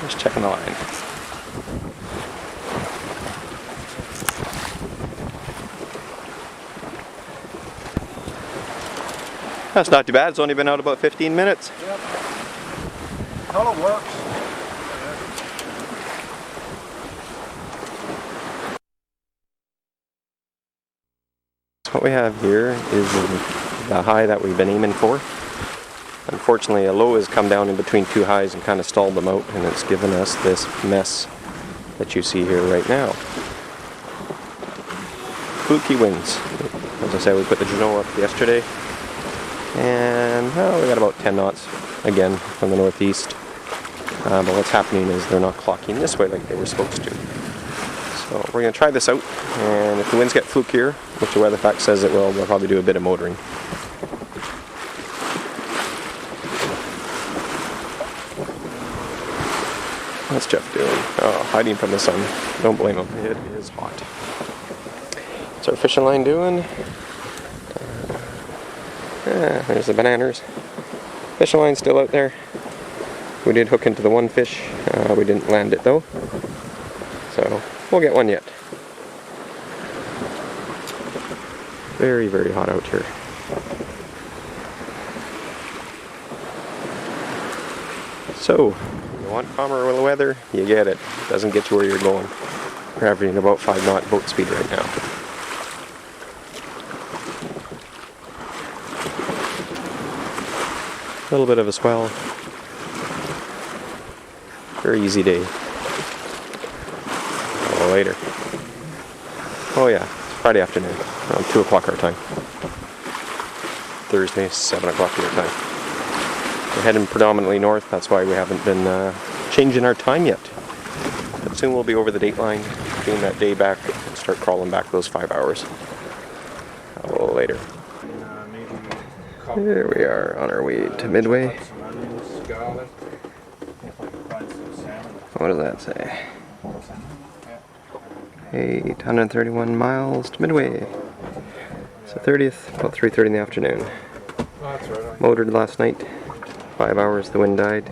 Just checking the line. That's not too bad. It's only been out about 15 minutes. Yep. How it works. What we have here is the high that we've been aiming for. Unfortunately, a low has come down in between two highs and kind of stalled them out, and it's given us this mess that you see here right now. Fluky winds. As I said, we put the Juno up yesterday, and well, we got about 10 knots again from the northeast. But what's happening is they're not clocking this way like they were supposed to. So we're going to try this out, and if the winds get flukier, which the weather fact says it will, we'll probably do a bit of motoring. What's Jeff doing? Oh, hiding from the sun. Don't blame him. It is hot. What's our fishing line doing? There's the bananas. Fishing line's still out there. We did hook into the one fish. We didn't land it though. So we'll get one yet. Very, very hot out here. So, you want calmer weather, you get it. It doesn't get you where you're going. We're averaging about 5 knot boat speed right now. A little bit of a swell. Very easy day. Oh, later. Oh yeah, it's Friday afternoon, around 2 o'clock our time. Thursday, 7 o'clock your time. We're heading predominantly north, that's why we haven't been changing our time yet. But soon we'll be over the date line, doing that day back, and start crawling back those 5 hours. Oh, later. Here we are on our way to Midway. What does that say? 831 miles to Midway. It's the 30th, about 3:30 in the afternoon. Motored last night, 5 hours, the wind died.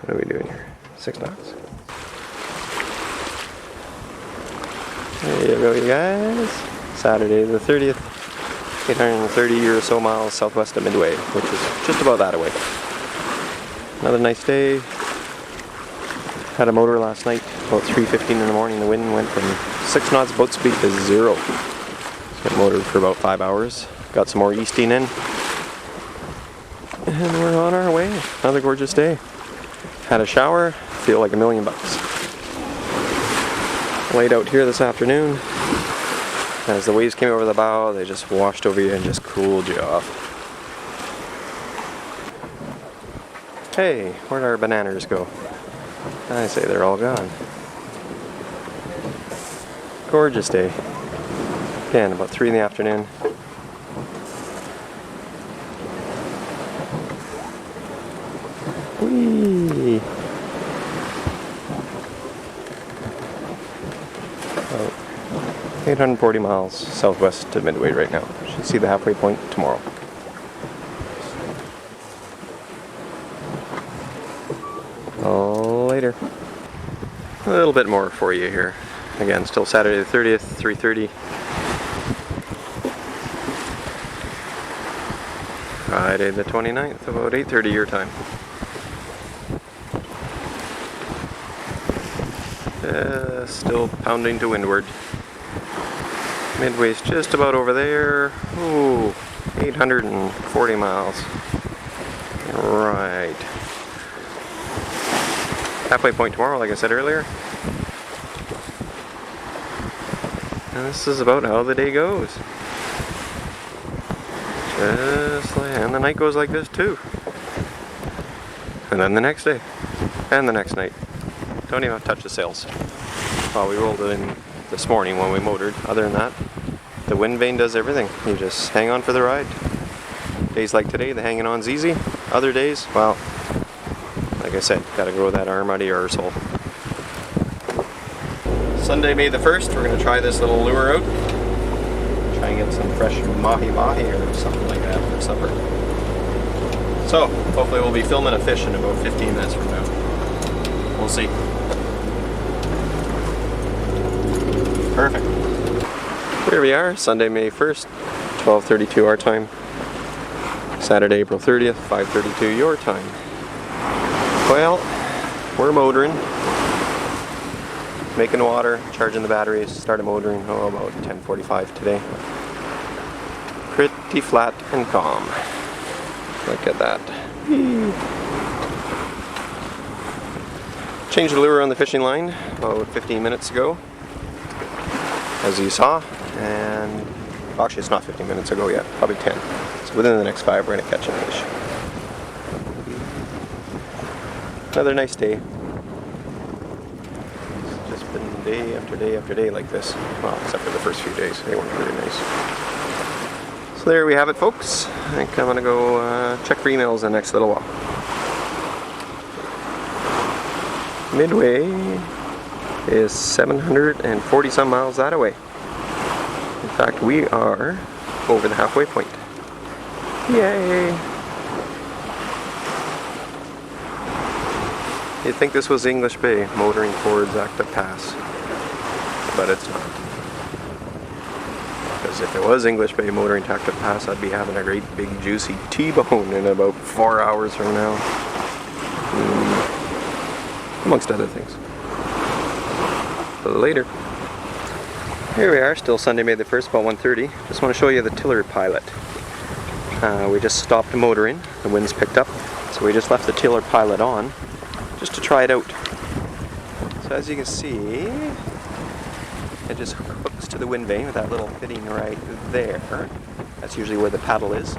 What are we doing here? 6 knots. There you go, you guys. Saturday the 30th, 830 or so miles southwest of Midway, which is just about that away. Another nice day. Had a motor last night, about 3:15 in the morning. The wind went from 6 knots boat speed to 0. So motored for about 5 hours. Got some more easting in. And we're on our way. Another gorgeous day. Had a shower, feel like $1,000,000. Laid out here this afternoon. As the waves came over the bow, they just washed over you and just cooled you off. Hey, where'd our bananas go? I say they're all gone. Gorgeous day. Again, about 3 in the afternoon. Whee! 840 miles southwest to Midway right now. Should see the halfway point tomorrow. Later. A little bit more for you here. Again, still Saturday the 30th, 3:30. Friday the 29th, about 8:30 your time. Still pounding to windward. Midway's just about over there. Ooh, 840 miles. Right. Halfway point tomorrow, like I said earlier. And this is about how the day goes. Just like, and the night goes like this too. And then the next day. And the next night. Don't even touch the sails. Well, we rolled it in this morning when we motored. Other than that, the wind vane does everything. You just hang on for the ride. Days like today, the hanging on's easy. Other days, well, like I said, gotta grow that arm out of your arsehole. Sunday, May the 1st, we're gonna try this little lure out. Try and get some fresh mahi-mahi or something like that for supper. So, hopefully we'll be filming a fish in about 15 minutes from now. We'll see. Perfect. Here we are, Sunday, May 1st, 12:32 our time. Saturday, April 30th, 5:32 your time. Well, we're motoring. Making water, charging the batteries, started motoring, about 10:45 today. Pretty flat and calm. Look at that. Changed the lure on the fishing line about 15 minutes ago, as you saw, and actually it's not 15 minutes ago yet, probably 10. So within the next 5 we're going to catch a fish. Another nice day. It's just been day after day after day like this. Well, except for the first few days, they weren't very nice. So there we have it, folks. I think I'm going to go check for emails in the next little while. Midway is 740 some miles that away. In fact, we are over the halfway point. Yay! You'd think this was English Bay, motoring towards Active Pass, but it's not. Because if it was English Bay motoring to Active Pass, I'd be having a great big juicy T-bone in about 4 hours from now. Amongst other things. But later. Here we are, still Sunday, May the 1st, about 1:30. Just want to show you the tiller pilot. We just stopped motoring, the wind's picked up, so we just left the tiller pilot on, just to try it out. So as you can see, it just hooks to the wind vane with that little fitting right there. That's usually where the paddle is.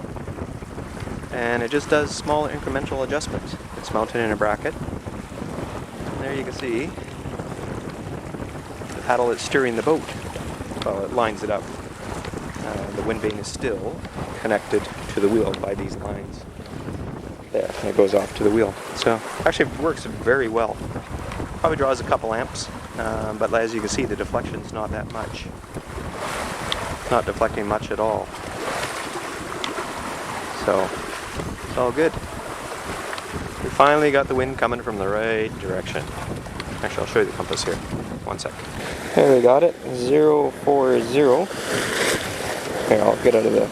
And it just does small incremental adjustments. It's mounted in a bracket. And there you can see the paddle that's steering the boat. Well, it lines it up. The wind vane is still connected to the wheel by these lines. There, and it goes off to the wheel. So, actually it works very well. Probably draws a couple amps, but as you can see, the deflection's not that much. Not deflecting much at all. So, it's all good. We finally got the wind coming from the right direction. Actually, I'll show you the compass here. 1 sec. There we got it, 040. Here, I'll get out of the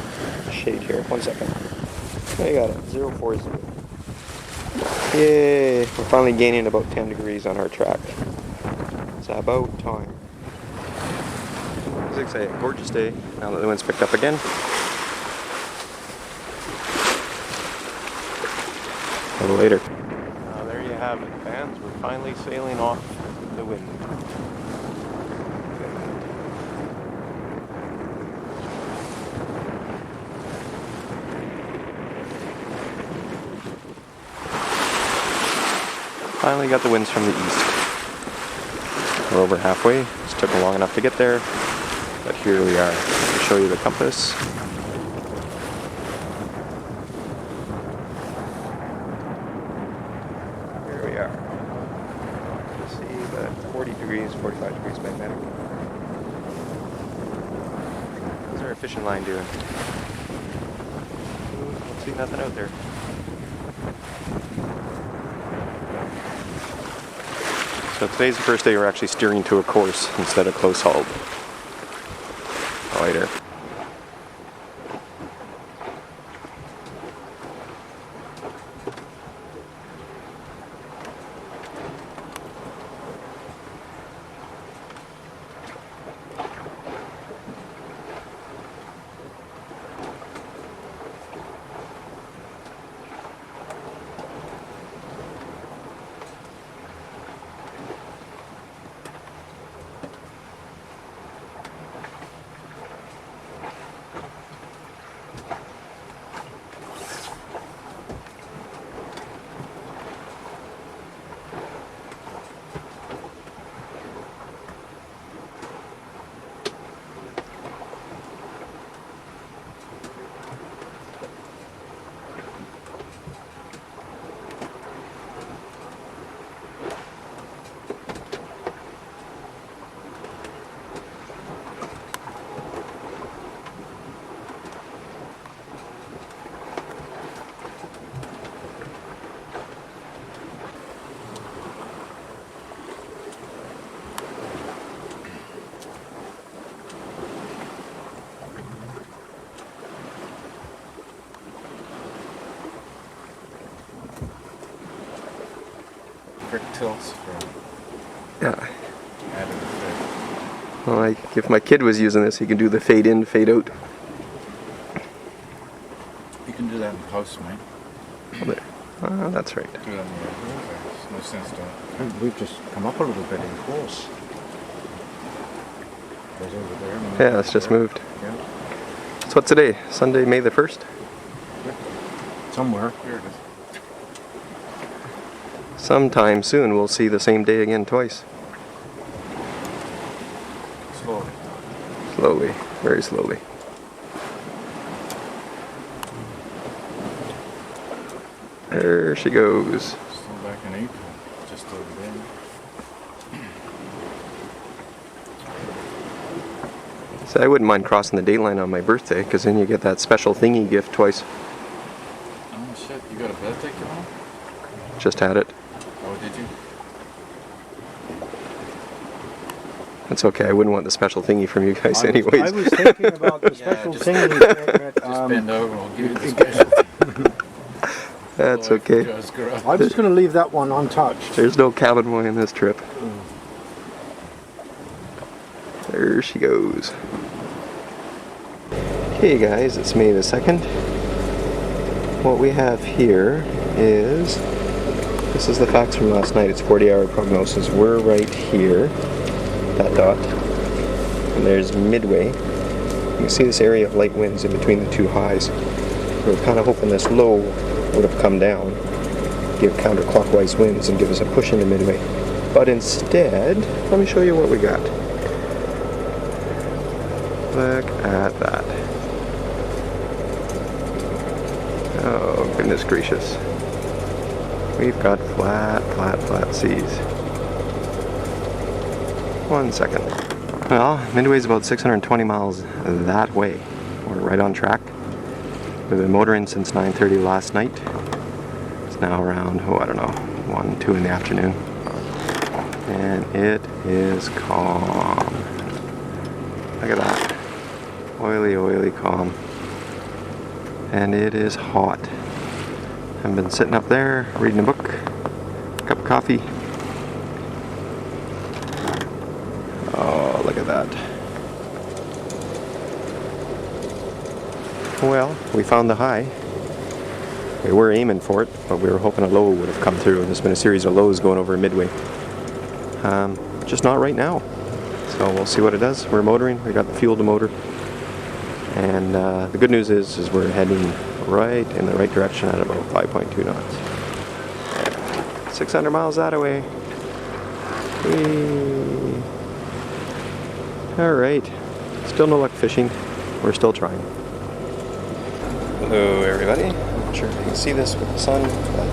shade here. 1 second. There you got it, 040. Yay! We're finally gaining about 10 degrees on our track. It's about time. As I say, gorgeous day, now that the wind's picked up again. A little later. There you have it, fans. We're finally sailing off the wind. Finally got the winds from the east. We're over halfway. Just took long enough to get there, but here we are. I'll show you the compass. Here we are. You see the 40 degrees, 45 degrees magnetic. What's our fishing line doing? Don't see nothing out there. So today's the first day we're actually steering to a course instead of close hauled. Later. quick tilts for Yeah. adding the fade. Well, if my kid was using this, he can do the fade in, fade out. You can do that in post, mate. There. Oh, that's right. Do that in the There's no sense to it. We've just come up a little bit in course. There's over there. and Yeah, it's just moved. Yeah. So what's today? Sunday, May the 1st? Somewhere. Here it is. Sometime soon we'll see the same day again twice. Slowly. Slowly, very slowly. There she goes. Still back in April. Just over there. So I wouldn't mind crossing the date line on my birthday, because then you get that special thingy gift twice. Oh shit, you got a birthday coming up? Just had it. Oh, did you? That's okay, I wouldn't want the special thingy from you guys anyways. I was thinking about the special just- thingy. Just bend over and we'll give you the special. That's Otherwise okay. it goes garage. I'm just going to leave that one untouched. There's no cabin boy in this trip. There she goes. Okay guys, it's May the 2nd. What we have here is, this is the facts from last night. It's 40-hour prognosis. We're right here, that dot. And there's Midway. You can see this area of light winds in between the two highs. We're kind of hoping this low would have come down, give counterclockwise winds and give us a push into Midway. But instead, let me show you what we got. Look at that. Oh, goodness gracious. We've got flat, flat, flat seas. 1 second. Well, Midway's about 620 miles that way. We're right on track. We've been motoring since 9:30 last night. It's now around, I don't know, 1, 2 in the afternoon. And it is calm. Look at that. Oily, oily calm. And it is hot. I've been sitting up there reading a book, cup of coffee. Oh, look at that. Well, we found the high. We were aiming for it, but we were hoping a low would have come through. There's been a series of lows going over Midway. Just not right now. So we'll see what it does. We're motoring. We got the fuel to motor. And the good news is we're heading right in the right direction at about 5.2 knots. 600 miles that way. Whee. All right. Still no luck fishing. We're still trying. Hello everybody. I'm not sure if you can see this with the sun, but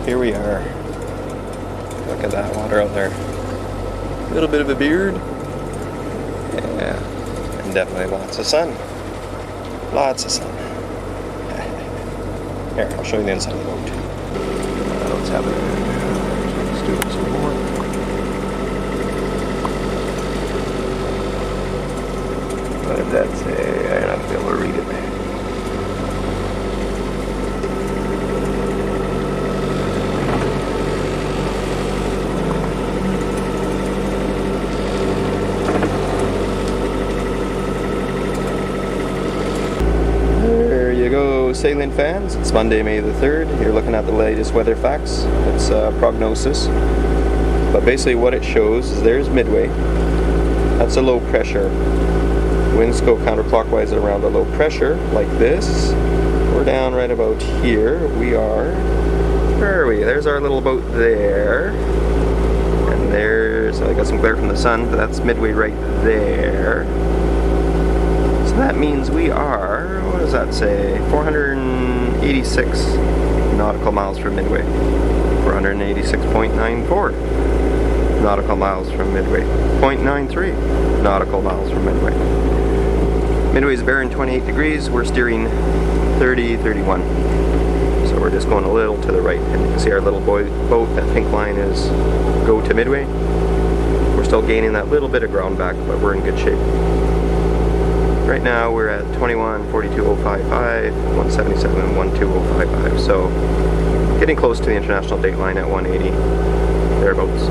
here we are. Look at that water out there. A little bit of a beard. Yeah, and definitely lots of sun. Lots of sun. Here, I'll show you the inside of the boat. Let's have it. Let's do it some more. What did that say? I'm not going to be able to read it. Sailing fans, it's Monday, May the 3rd. You're looking at the latest weather facts. It's prognosis. But basically what it shows is there's Midway. That's a low pressure. Winds go counterclockwise around the low pressure, like this. We're down right about here. We are, where are we? There's our little boat there. And there's, I got some glare from the sun, but that's Midway right there. So that means we are, what does that say? 486 nautical miles from Midway. 486.94 nautical miles from Midway. 0.93 nautical miles from Midway. Midway's bearing 28 degrees. We're steering 30, 31. So we're just going a little to the right. And you can see our little boat, that pink line is go to Midway. We're still gaining that little bit of ground back, but we're in good shape. Right now we're at 21, 42.055, 177, 12055. So getting close to the international date line at 180. thereabouts.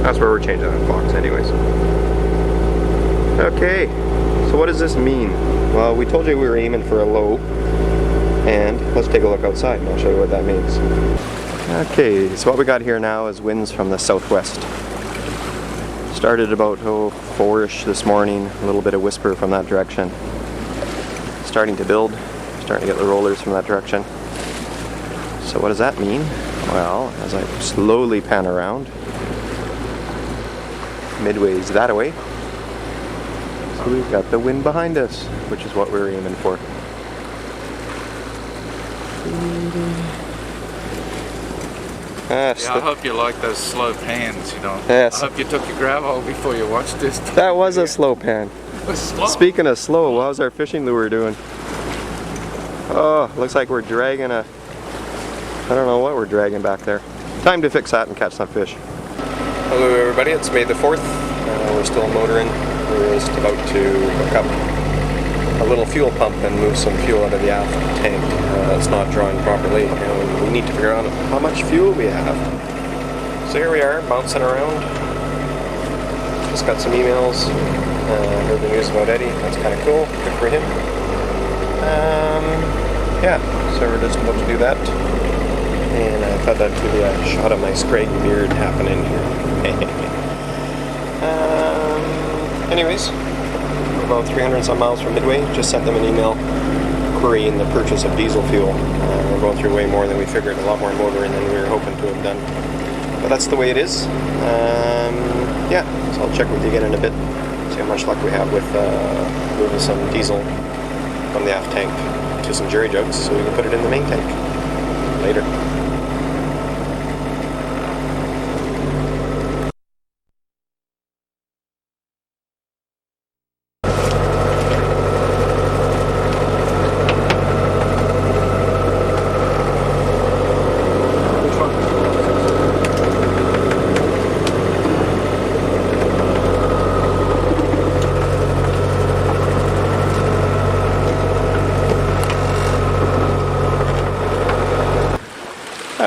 That's where we're changing that clocks anyways. Okay, so what does this mean? Well, we told you we were aiming for a low, and let's take a look outside and I'll show you what that means. Okay, so what we got here now is winds from the southwest. Started about 4-ish this morning, a little bit of whisper from that direction. Starting to build, starting to get the rollers from that direction. So what does that mean? Well, as I slowly pan around, Midway's that away. So we've got the wind behind us, which is what we're aiming for. Yeah, I hope you like those slow pans, you know. Yes. I hope you took your grab hole before you watched this. That was a slow pan. It was slow. Speaking of slow, how's our fishing lure doing? Oh, looks like we're dragging a... I don't know what we're dragging back there. Time to fix that and catch some fish. Hello everybody, it's May the 4th. We're still motoring. We're just about to hook up a little fuel pump and move some fuel out of the aft tank. It's not drawing properly, and we need to figure out how much fuel we have. So here we are, bouncing around. Just got some emails. Heard the news about Eddie. That's kind of cool. Good for him. Yeah, so we're just about to do that. And I thought that'd be a shot of my scraggy beard happening here. Anyways, we're about 300 and some miles from Midway. Just sent them an email querying the purchase of diesel fuel. We're going through way more than we figured, a lot more motoring than we were hoping to have done. But that's the way it is. Yeah, so I'll check with you again in a bit, see how much luck we have with moving some diesel from the aft tank to some jerry jugs so we can put it in the main tank. Later.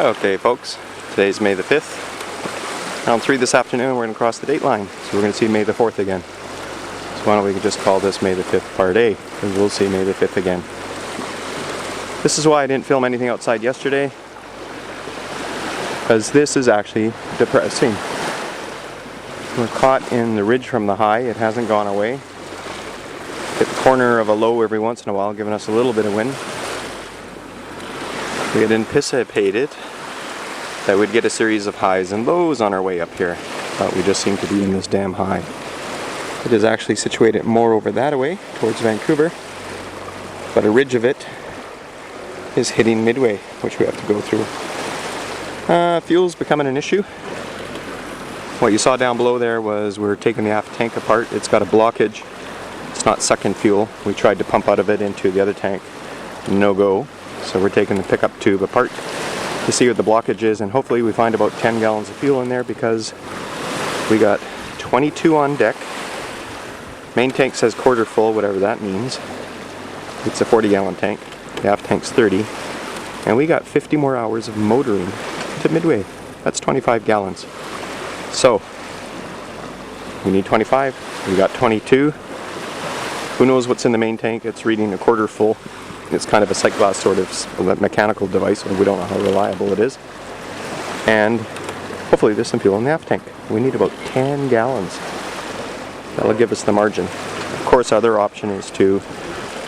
Okay folks, today's May the 5th. Around 3 this afternoon we're going to cross the date line, so we're going to see May the 4th again. So why don't we just call this May the 5th Part A, because we'll see May the 5th again. This is why I didn't film anything outside yesterday, because this is actually depressing. We're caught in the ridge from the high, it hasn't gone away. Hit the corner of a low every once in a while, giving us a little bit of wind. We had anticipated that we'd get a series of highs and lows on our way up here, but we just seem to be in this damn high. It is actually situated more over that way, towards Vancouver, but a ridge of it is hitting Midway, which we have to go through. Fuel's becoming an issue. What you saw down below there was we're taking the aft tank apart. It's got a blockage. It's not sucking fuel. We tried to pump out of it into the other tank. No go. So we're taking the pickup tube apart to see what the blockage is, and hopefully we find about 10 gallons of fuel in there, because we got 22 on deck. Main tank says quarter full, whatever that means. It's a 40-gallon tank. The aft tank's 30. And we got 50 more hours of motoring to Midway. That's 25 gallons. So we need 25. We got 22. Who knows what's in the main tank? It's reading a quarter full. It's kind of a sight glass sort of mechanical device, and we don't know how reliable it is. And hopefully there's some fuel in the aft tank. We need about 10 gallons. That'll give us the margin. Of course, other option is to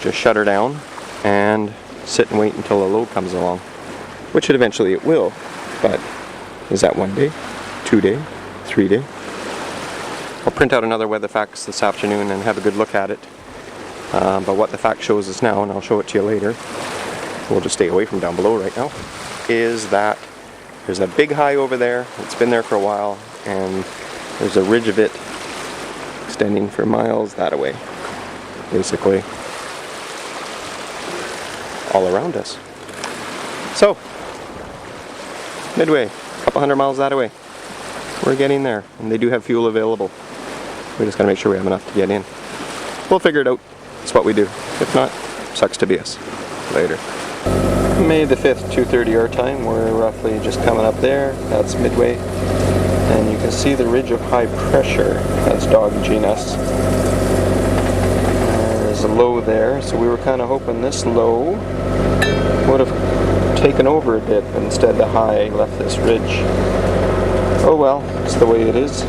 just shut her down and sit and wait until a load comes along, which eventually it will. But is that 1 day, 2 day, 3 day? I'll print out another weather facts this afternoon and have a good look at it. But what the fact shows us now, and I'll show it to you later, we'll just stay away from down below right now, is that there's a big high over there. It's been there for a while, and there's a ridge of it extending for miles that way, basically all around us. So, Midway, a couple hundred miles that way. We're getting there, and they do have fuel available. We just gotta make sure we have enough to get in. We'll figure it out. It's what we do. If not, sucks to be us. Later. May the 5th, 2:30 our time. We're roughly just coming up there. That's Midway. And you can see the ridge of high pressure. That's dog GNS. There's a low there, so we were kind of hoping this low would have taken over a bit, but instead the high left this ridge. Oh well, it's the way it is.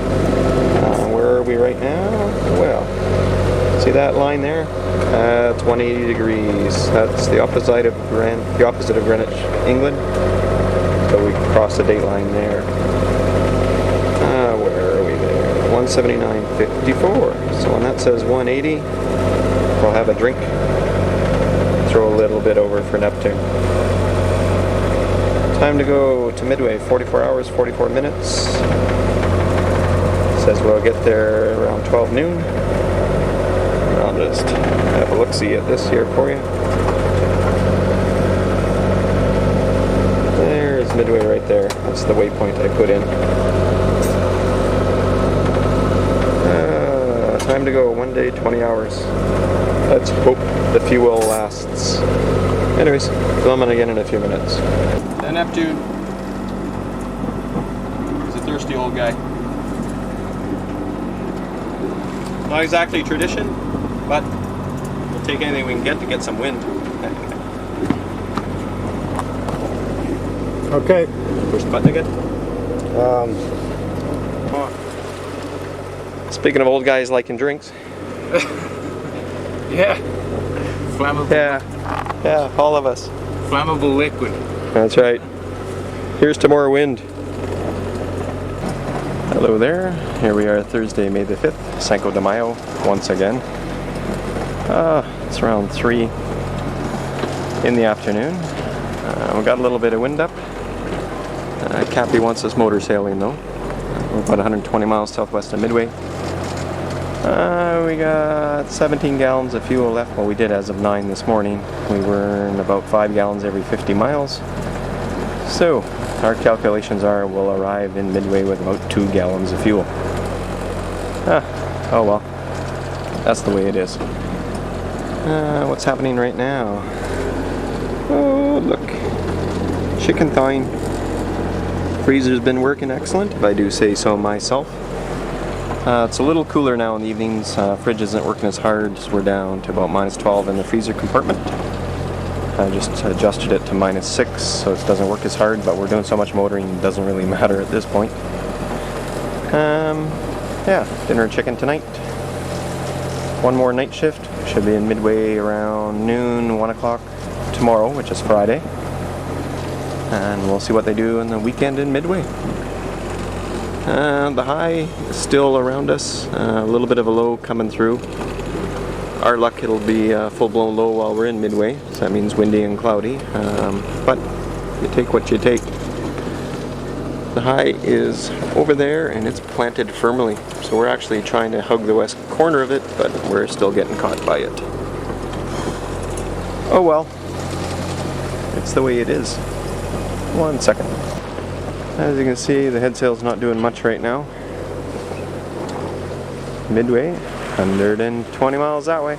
Where are we right now? Well, see that line there? It's 180 degrees. That's the opposite of Greenwich, England. So we crossed the date line there. Where are we there? 179.54. So when that says 180, we'll have a drink. Throw a little bit over for Neptune. Time to go to Midway. 44 hours, 44 minutes. Says we'll get there around 12 noon. I'll just have a look-see at this here for you. There's Midway right there. That's the waypoint I put in. Time to go. 1 day, 20 hours. Let's hope the fuel lasts. Anyways, filming again in a few minutes. The Neptune. He's a thirsty old guy. Not exactly tradition, but we'll take anything we can get to get some wind. Okay. Push the button again. Come on. Speaking of old guys liking drinks. Yeah. Flammable. Yeah, all of us. Flammable liquid. That's right. Here's to more wind. Hello there. Here we are Thursday, May the 5th, Cinco de Mayo, once again. It's around 3 in the afternoon. We got a little bit of wind up. Cappy wants us motor sailing though. We're about 120 miles southwest of Midway. We got 17 gallons of fuel left. Well, we did as of 9 this morning. We burn about 5 gallons every 50 miles. So, our calculations are we'll arrive in Midway with about 2 gallons of fuel. Oh well. That's the way it is. What's happening right now? Oh, look. Chicken thawing. Freezer's been working excellent, if I do say so myself. It's a little cooler now in the evenings. Fridge isn't working as hard, so we're down to about -12 in the freezer compartment. I just adjusted it to -6, so it doesn't work as hard, but we're doing so much motoring, it doesn't really matter at this point. Yeah, dinner chicken tonight. One more night shift. Should be in Midway around noon, 1 o'clock tomorrow, which is Friday. And we'll see what they do in the weekend in Midway. The high is still around us, a little bit of a low coming through. Our luck, it'll be a full-blown low while we're in Midway, so that means windy and cloudy, but you take what you take. The high is over there and it's planted firmly, so we're actually trying to hug the west corner of it, but we're still getting caught by it. Oh well, it's the way it is. 1 second. As you can see, the head sail's not doing much right now. Midway, 120 miles that way.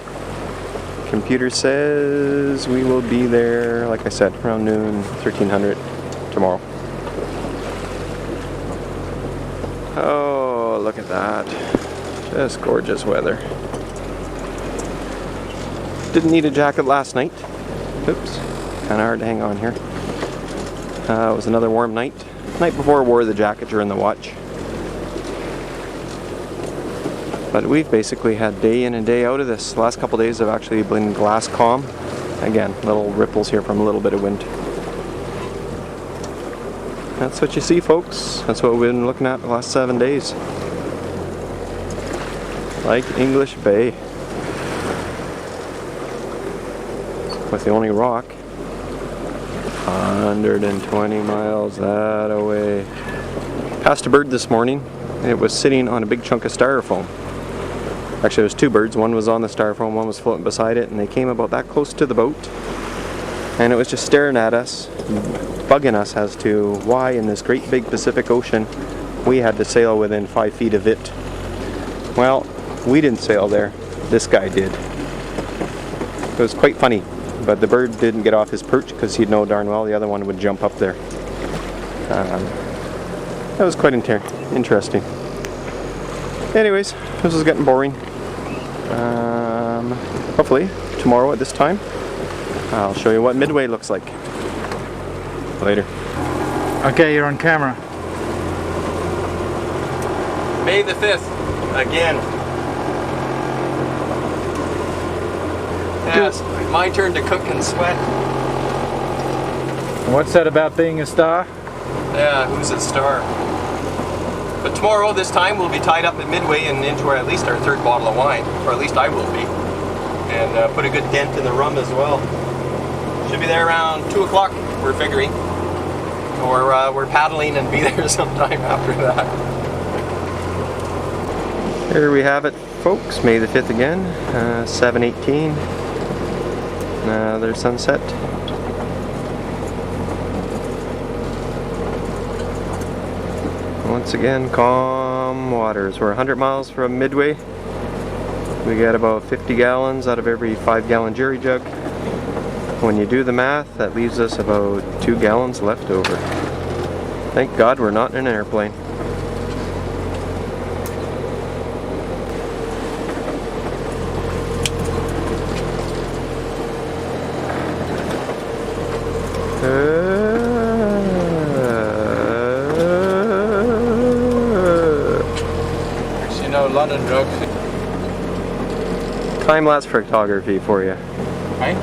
Computer says we will be there, like I said, around noon, 1300 tomorrow. Oh, look at that. Just gorgeous weather. Didn't need a jacket last night. Oops, kind of hard to hang on here. It was another warm night. Night before I wore the jacket during the watch. But we've basically had day in and day out of this. The last couple days have actually been glass calm. Again, little ripples here from a little bit of wind. That's what you see, folks. That's what we've been looking at the last 7 days. Like English Bay. With the only rock 120 miles that away. Passed a bird this morning. It was sitting on a big chunk of styrofoam. Actually, there was 2 birds. One was on the styrofoam, one was floating beside it, and they came about that close to the boat. And it was just staring at us, bugging us as to why in this great big Pacific Ocean we had to sail within 5 feet of it. Well, we didn't sail there. This guy did. It was quite funny. But the bird didn't get off his perch because he'd know darn well the other one would jump up there. that was quite interesting. Anyways, this is getting boring. Hopefully tomorrow at this time I'll show you what Midway looks like. Later. Okay, you're on camera. May the 5th, again. Yeah, it's my turn to cook and sweat. What's that about being a star? Yeah, who's a star? But tomorrow, this time, we'll be tied up at Midway and into at least our 3rd bottle of wine, or at least I will be. And put a good dent in the rum as well. Should be there around 2 o'clock, we're figuring. Or we're paddling and be there sometime after that. Here we have it, folks. May the 5th again, 7:18. Another sunset. Once again, calm waters. We're 100 miles from Midway. We get about 50 gallons out of every 5-gallon jerry jug. When you do the math, that leaves us about 2 gallons left over. Thank God we're not in an airplane. You know, London drugs. Time-lapse photography for you. Right?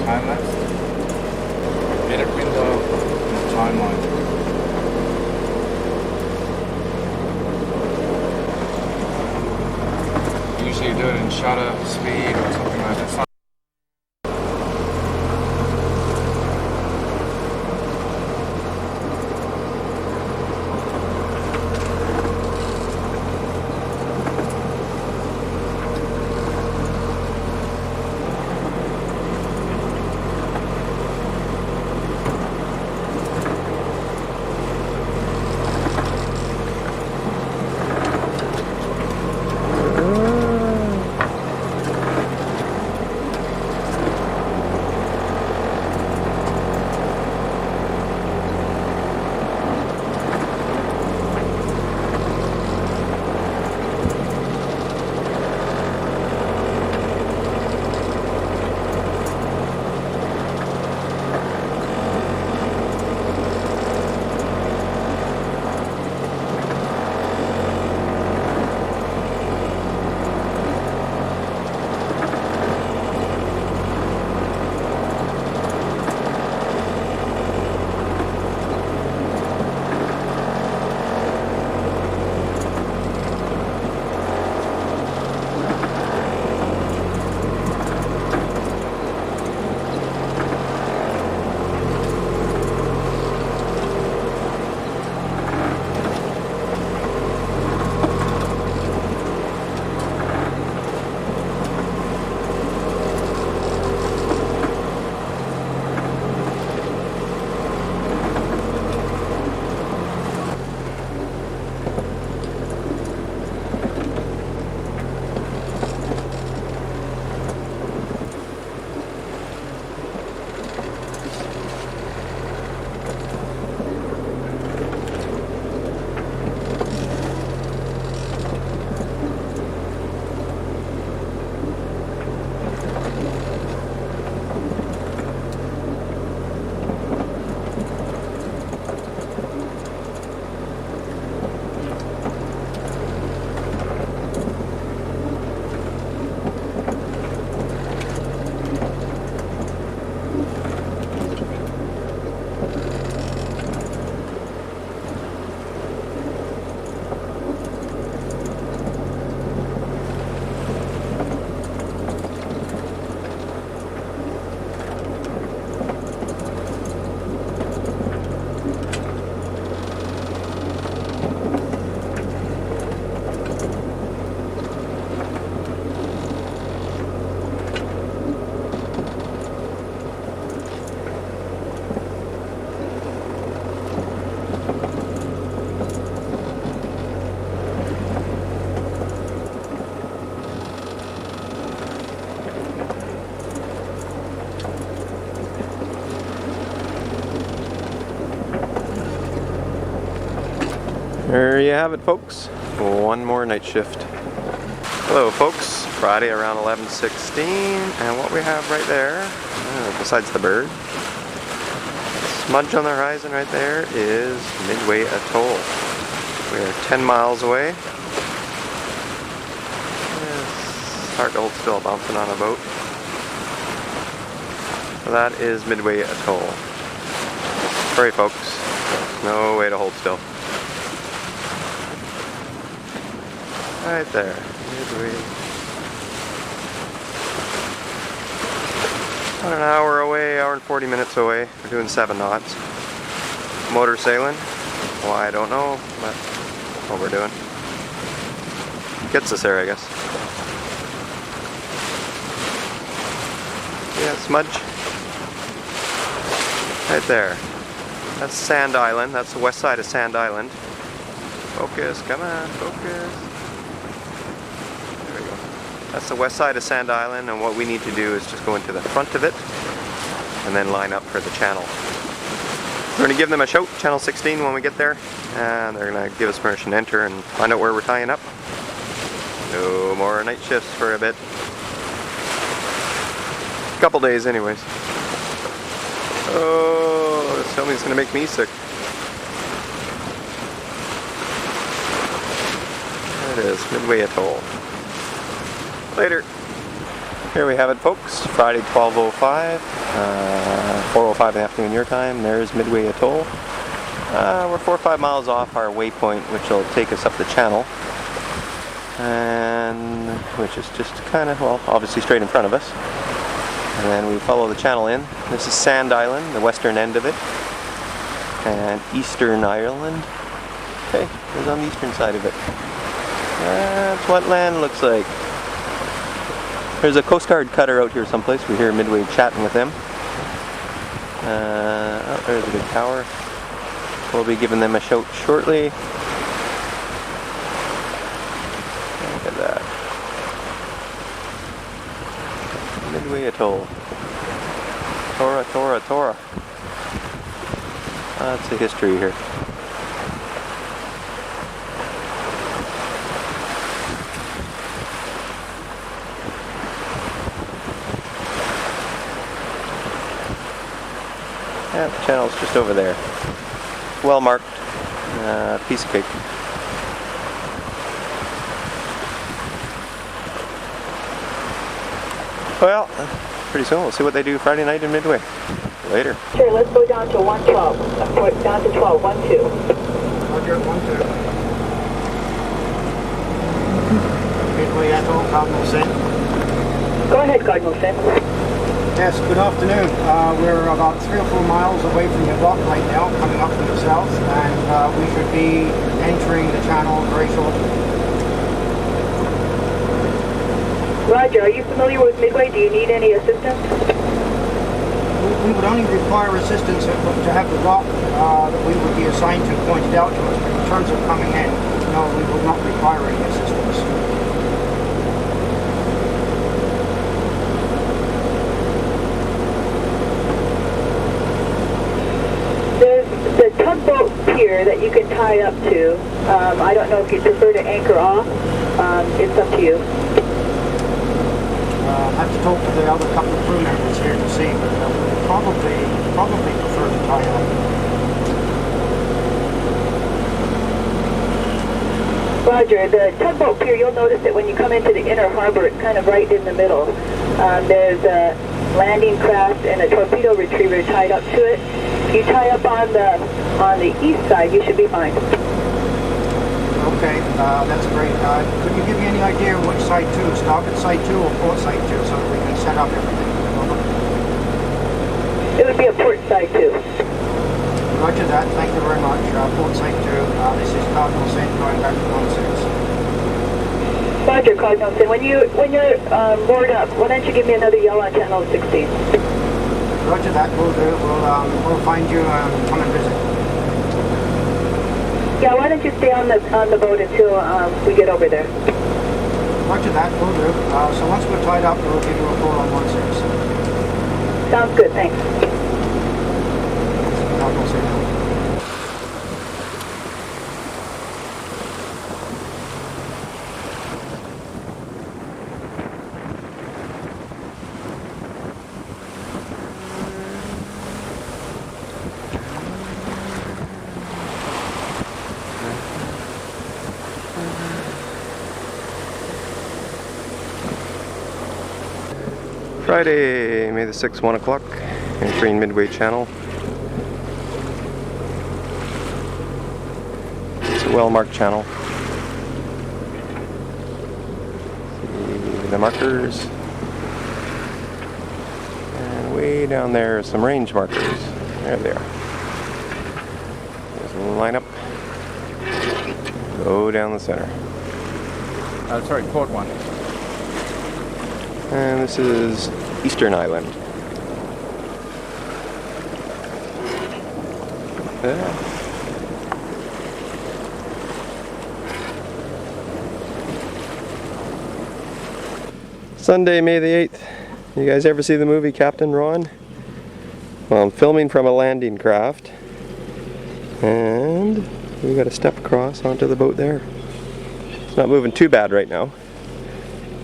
Time lapse? Edit window, timeline. Usually you do it in shutter speed or something like that. There you have it, folks. One more night shift. Hello, folks. Friday around 11:16, and what we have right there, besides the bird, smudge on the horizon right there is Midway Atoll. We are 10 miles away. It's hard to hold still bouncing on a boat. So that is Midway Atoll. Sorry, folks. No way to hold still. Right there. Midway. About an hour away, hour and 40 minutes away. We're doing 7 knots. Motor sailing. Why, I don't know, but that's what we're doing. Gets us there, I guess. Yeah, smudge. Right there. That's Sand Island. That's the west side of Sand Island. Focus, come on, focus. There we go. That's the west side of Sand Island, and what we need to do is just go into the front of it and then line up for the channel. We're going to give them a shout, channel 16, when we get there, and they're going to give us permission to enter and find out where we're tying up. No more night shifts for a bit. Couple days anyways. Oh, this filming's going to make me sick. There it is, Midway Atoll. Later. Here we have it, folks. Friday 12:05, 4:05 in the afternoon your time. There's Midway Atoll. We're 4 or 5 miles off our waypoint, which will take us up the channel, and which is just kind of, well, obviously straight in front of us. And then we follow the channel in. This is Sand Island, the western end of it, and Eastern Ireland. Okay, it's on the eastern side of it. That's what land looks like. There's a Coast Guard cutter out here someplace. We're here Midway chatting with them. Oh, there's a good tower. We'll be giving them a shout shortly. Look at that. Midway Atoll. Tora, Tora, Tora. That's the history here. Yeah, the channel's just over there. Well marked. Piece of cake. Well, pretty soon we'll see what they do Friday night in Midway. Later. Sure, let's go down to 112. Down to 12, 1-2. Roger, 1-2. Midway Atoll, Cardinal Sin. Go ahead, Cardinal Sin. Yes, good afternoon. We're about 3 or 4 miles away from the dock right now, coming up from the south, and we should be entering the channel very shortly. Roger, are you familiar with Midway? Do you need any assistance? We would only require assistance to have the dock that we would be assigned to pointed out to us, but in terms of coming in, no, we will not require any assistance. There's the tugboat pier that you can tie up to. I don't know if you prefer to anchor off. It's up to you. I have to talk to the other couple of crew members here to see, but probably prefer to tie up. Roger, the tugboat pier, you'll notice that when you come into the inner harbor, it's kind of right in the middle. There's a landing craft and a torpedo retriever tied up to it. If you tie up on the east side, you should be fine. Okay, that's great. Could you give me any idea which side to? Starboard side 2 or port side 2, so that we can set up everything? It would be a port side 2. Roger that, thank you very much. Port side 2, this is Cardinal Sin going back to 16. Roger, Cardinal Sin. When you're moored up, why don't you give me another yell on channel 16? Roger that, we'll do. We'll find you and come and visit. Yeah, why don't you stay on the boat until we get over there? Roger that, we'll do. So once we're tied up, we'll give you a call on 16. Sounds good, thanks. Friday, May the 6th, 1 o'clock, entering Midway Channel. It's a well-marked channel. See the markers. And way down there are some range markers. There they are. There's a line up. Go down the center. Sorry, port one. And this is Eastern Island. Yeah. Sunday, May the 8th. You guys ever see the movie Captain Ron? Well, I'm filming from a landing craft. And we got to step across onto the boat there. It's not moving too bad right now.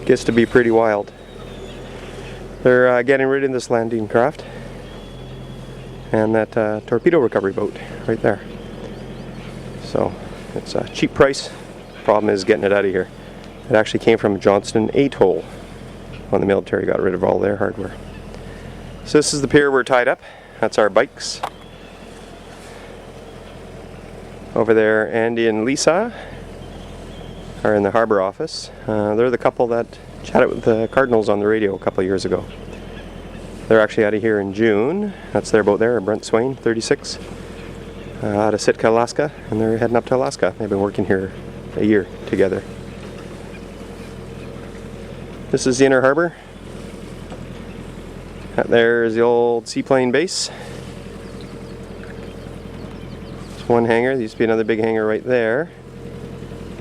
Gets to be pretty wild. They're getting rid of this landing craft and that torpedo recovery boat right there. So it's a cheap price. Problem is getting it out of here. It actually came from Midway Atoll when the military got rid of all their hardware. So this is the pier we're tied up. That's our bikes. Over there, Andy and Lisa are in the harbor office. They're the couple that chatted with the Cardinals on the radio a couple of years ago. They're actually out of here in June. That's their boat there, Brent Swain, 36, out of Sitka, Alaska, and they're heading up to Alaska. They've been working here a year together. This is the inner harbor. There's the old seaplane base. It's one hangar. There used to be another big hangar right there.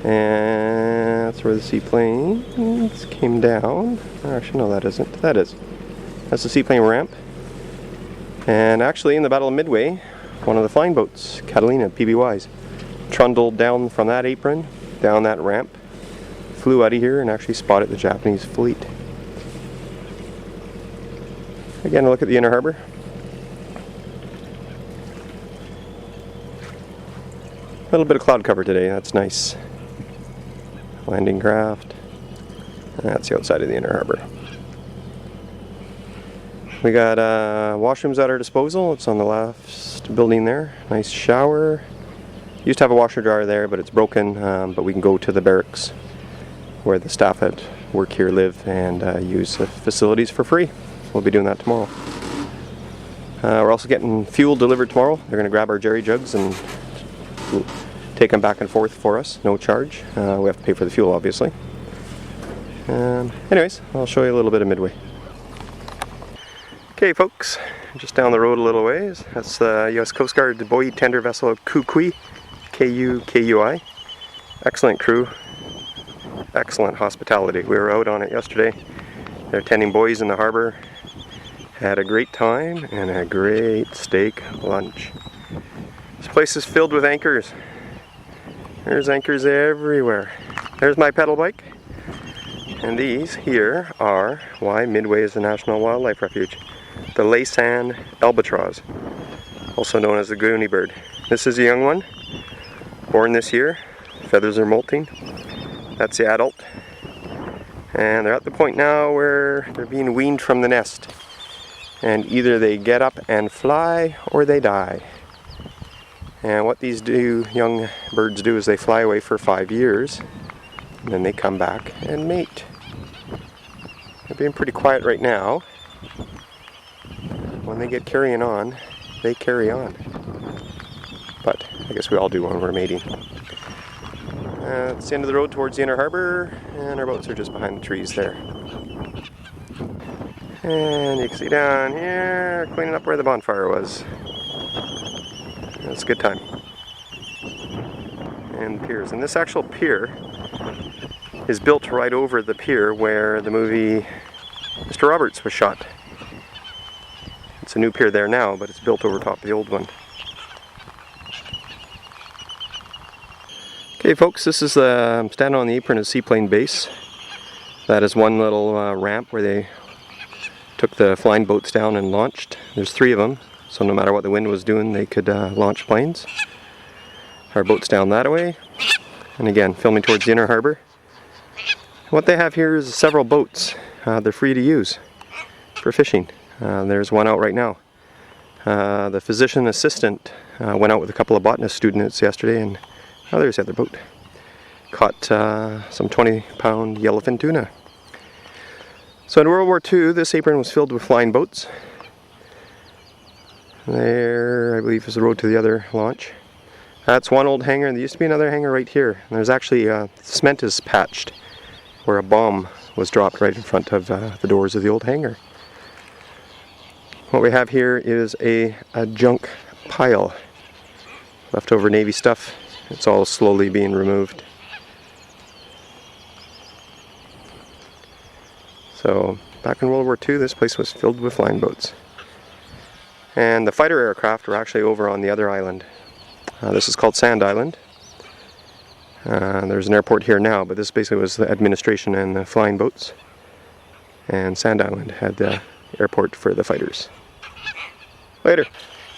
And that's where the seaplanes came down. Actually, no, that isn't. That is. That's the seaplane ramp. And actually, in the Battle of Midway, one of the flying boats, Catalina, PBYs, trundled down from that apron, down that ramp, flew out of here, and actually spotted the Japanese fleet. Again, a look at the inner harbor. A little bit of cloud cover today, that's nice. Landing craft. That's the outside of the inner harbor. We got washrooms at our disposal. It's on the left building there. Nice shower. Used to have a washer dryer there, but it's broken. But we can go to the barracks where the staff at work here live and use the facilities for free. We'll be doing that tomorrow. We're also getting fuel delivered tomorrow. They're going to grab our jerry jugs and take them back and forth for us, no charge. We have to pay for the fuel, obviously. Anyways, I'll show you a little bit of Midway. Okay, folks, just down the road a little ways. That's the U.S. Coast Guard buoy tender vessel Kukui, K-U-K-U-I. Excellent crew, excellent hospitality. We were out on it yesterday. They're tending buoys in the harbor. Had a great time and a great steak lunch. This place is filled with anchors. There's anchors everywhere. There's my pedal bike. And these here are why Midway is the National Wildlife Refuge. The Laysan albatross, also known as the Goonie bird. This is a young one, born this year. Feathers are molting. That's the adult. And they're at the point now where they're being weaned from the nest. And either they get up and fly or they die. And what these young birds do is they fly away for 5 years, and then they come back and mate. They're being pretty quiet right now. When they get carrying on, they carry on. But I guess we all do when we're mating. It's the end of the road towards the inner harbor, and our boats are just behind the trees there. And you can see down here, cleaning up where the bonfire was. It's a good time. And piers. And this actual pier is built right over the pier where the movie Mr. Roberts was shot. It's a new pier there now, but it's built over top of the old one. Okay folks, this is I'm standing on the apron of Seaplane Base. That is one little ramp where they took the flying boats down and launched. There's 3 of them, so no matter what the wind was doing, they could launch planes. Our boat's down that way, and again, filming towards the inner harbor. What they have here is several boats. They're free to use. for fishing. There's one out right now. The physician assistant went out with a couple of botanist students yesterday, and oh, there's the other boat. Caught some 20-pound yellowfin tuna. So in World War II, this apron was filled with flying boats. There, I believe, is the road to the other launch. That's one old hangar, and there used to be another hangar right here. And there's actually cement is patched where a bomb was dropped right in front of the doors of the old hangar. What we have here is a junk pile. Leftover Navy stuff. It's all slowly being removed. So, back in World War II, this place was filled with flying boats. And the fighter aircraft were actually over on the other island. This is called Sand Island. There's an airport here now, but this basically was the administration and the flying boats. And Sand Island had the airport for the fighters. Later.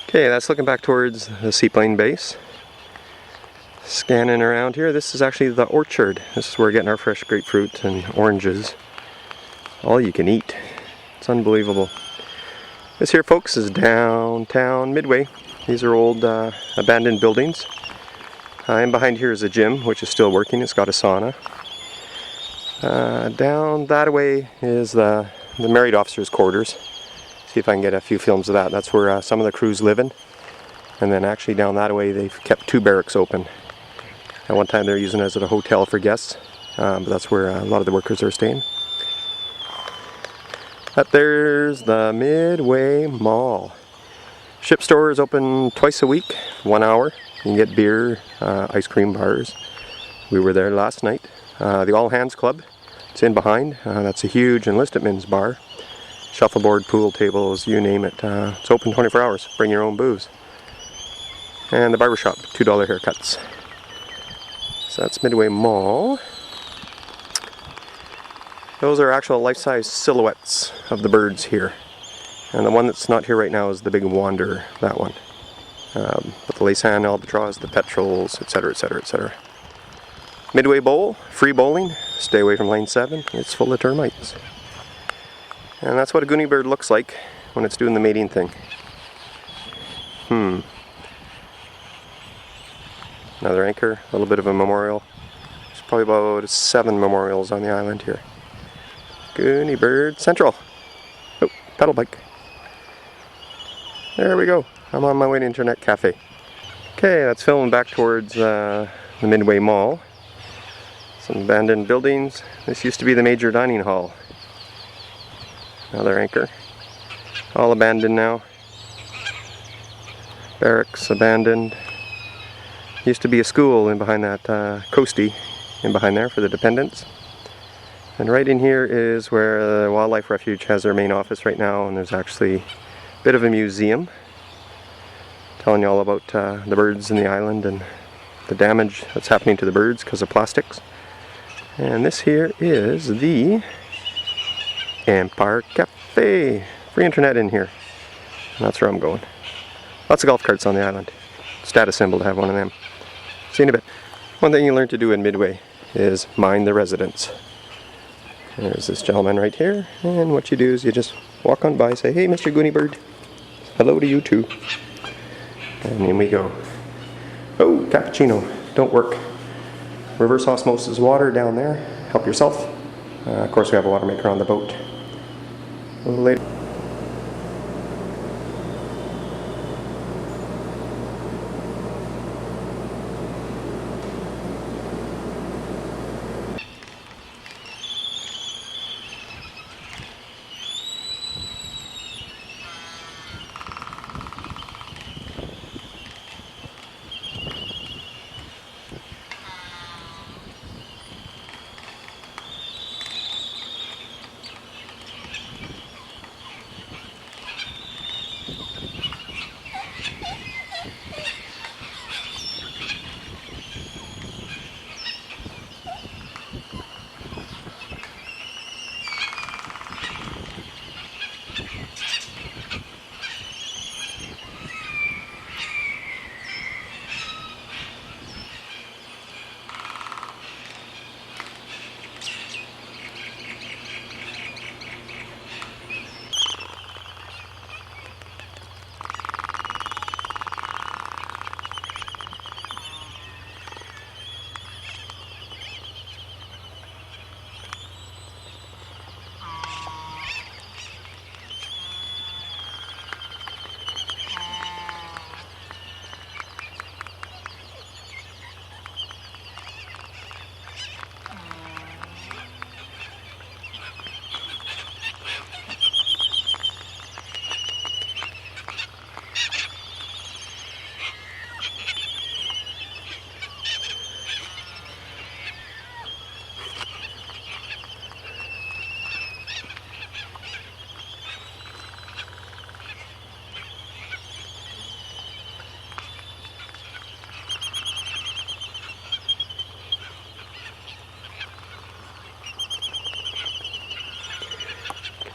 Okay, that's looking back towards the seaplane base. Scanning around here, this is actually the orchard. This is where we're getting our fresh grapefruit and oranges. All you can eat. It's unbelievable. This here, folks, is downtown Midway. These are old abandoned buildings. And behind here is a gym, which is still working. It's got a sauna. Down that way is the married officers' quarters. See if I can get a few films of that. That's where some of the crews live in. And then actually down that way they've kept 2 barracks open. At one time they're using it as a hotel for guests, but that's where a lot of the workers are staying. Up there's the Midway Mall. Ship store is open twice a week, 1 hour. You can get beer, ice cream bars. We were there last night. The All Hands Club, it's in behind. That's a huge enlisted men's bar. Shuffleboard, pool tables, you name it. It's open 24 hours. Bring your own booze. And the barbershop, $2 haircuts. So that's Midway Mall. Those are actual life-size silhouettes of the birds here. And the one that's not here right now is the big wanderer, that one. But the Laysan albatross, the petrels, etc., etc., etc. Midway Bowl, free bowling. Stay away from lane 7. It's full of termites. And that's what a goonie bird looks like when it's doing the mating thing. Another anchor, a little bit of a memorial. There's probably about 7 memorials on the island here. Goonie Bird Central. Oh, pedal bike. There we go. I'm on my way to Internet Cafe. Okay, that's filming back towards the Midway Mall. Some abandoned buildings. This used to be the major dining hall. Another anchor. All abandoned now. Barracks abandoned. Used to be a school in behind that coastie in behind there for the dependents. And right in here is where the Wildlife Refuge has their main office right now, and there's actually a bit of a museum telling you all about the birds in the island and the damage that's happening to the birds because of plastics. And this here is the Empire Cafe. Free internet in here. And that's where I'm going. Lots of golf carts on the island. Status symbol to have one of them. See you in a bit. One thing you learn to do in Midway is mind the residents. There's this gentleman right here, and what you do is you just walk on by, say, hey Mr. Goonie Bird, hello to you too. And in we go. Oh, cappuccino, don't work. Reverse osmosis water down there, help yourself. Of course we have a water maker on the boat. A little later.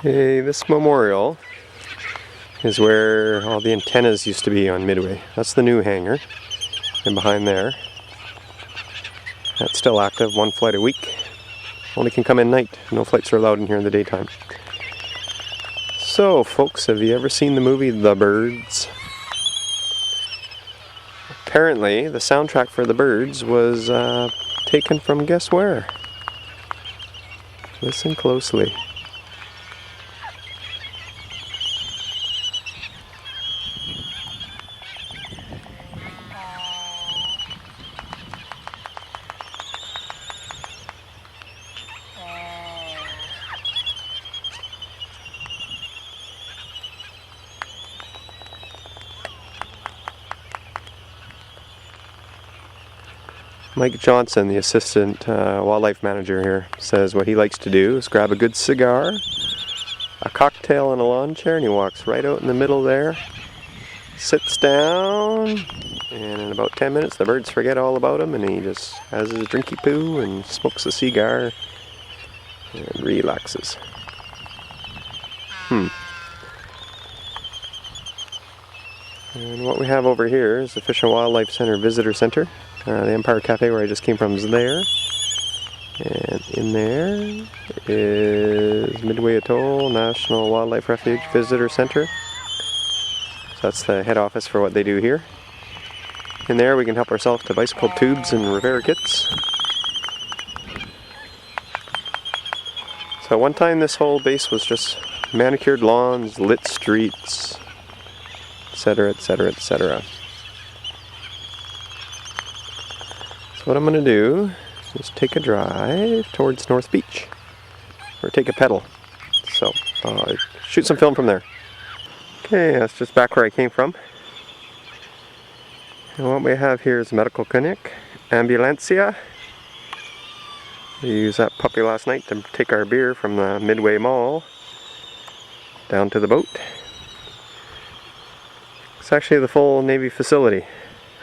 Hey, this memorial is where all the antennas used to be on Midway. That's the new hangar. And behind there, that's still active, 1 flight a week. Only can come in night. No flights are allowed in here in the daytime. So, folks, have you ever seen the movie The Birds? Apparently, the soundtrack for The Birds was taken from guess where? Listen closely. Mike Johnson, the assistant wildlife manager here, says what he likes to do is grab a good cigar, a cocktail and a lawn chair, and he walks right out in the middle there, sits down, and in about 10 minutes the birds forget all about him, and he just has his drinky poo and smokes a cigar and relaxes. And what we have over here is the Fish and Wildlife Center Visitor Center. The Empire Cafe where I just came from is there. And in there is Midway Atoll National Wildlife Refuge Visitor Center. So that's the head office for what they do here. In there we can help ourselves to bicycle tubes and repair kits. So one time this whole base was just manicured lawns, lit streets, etc., etc., etc. So what I'm going to do is take a drive towards North Beach, or take a pedal. So shoot some film from there. Okay, that's just back where I came from. And what we have here is a medical clinic, ambulancia. We used that puppy last night to take our beer from the Midway Mall down to the boat. It's actually the full Navy facility,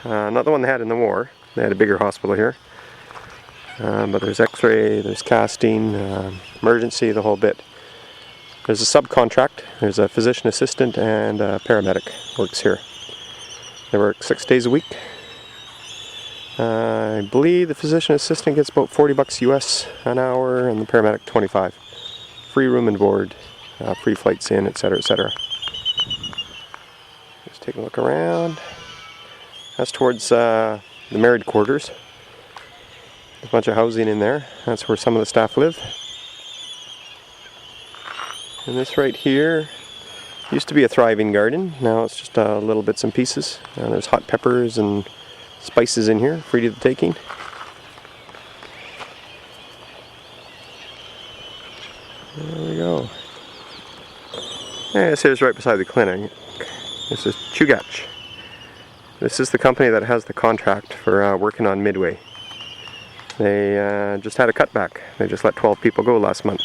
not the one they had in the war. They had a bigger hospital here, but there's x-ray, there's casting, emergency, the whole bit. There's a subcontract, there's a physician assistant and a paramedic works here. They work 6 days a week. I believe the physician assistant gets about $40 US an hour and the paramedic 25. Free room and board, free flights in, etc., etc. Just take a look around. That's towards the married quarters. There's a bunch of housing in there. That's where some of the staff live. And this right here used to be a thriving garden. Now it's just little bits and pieces. There's hot peppers and spices in here, free to the taking. There we go. And this here's right beside the clinic. This is Chugach. This is the company that has the contract for working on Midway. They just had a cutback. They just let 12 people go last month.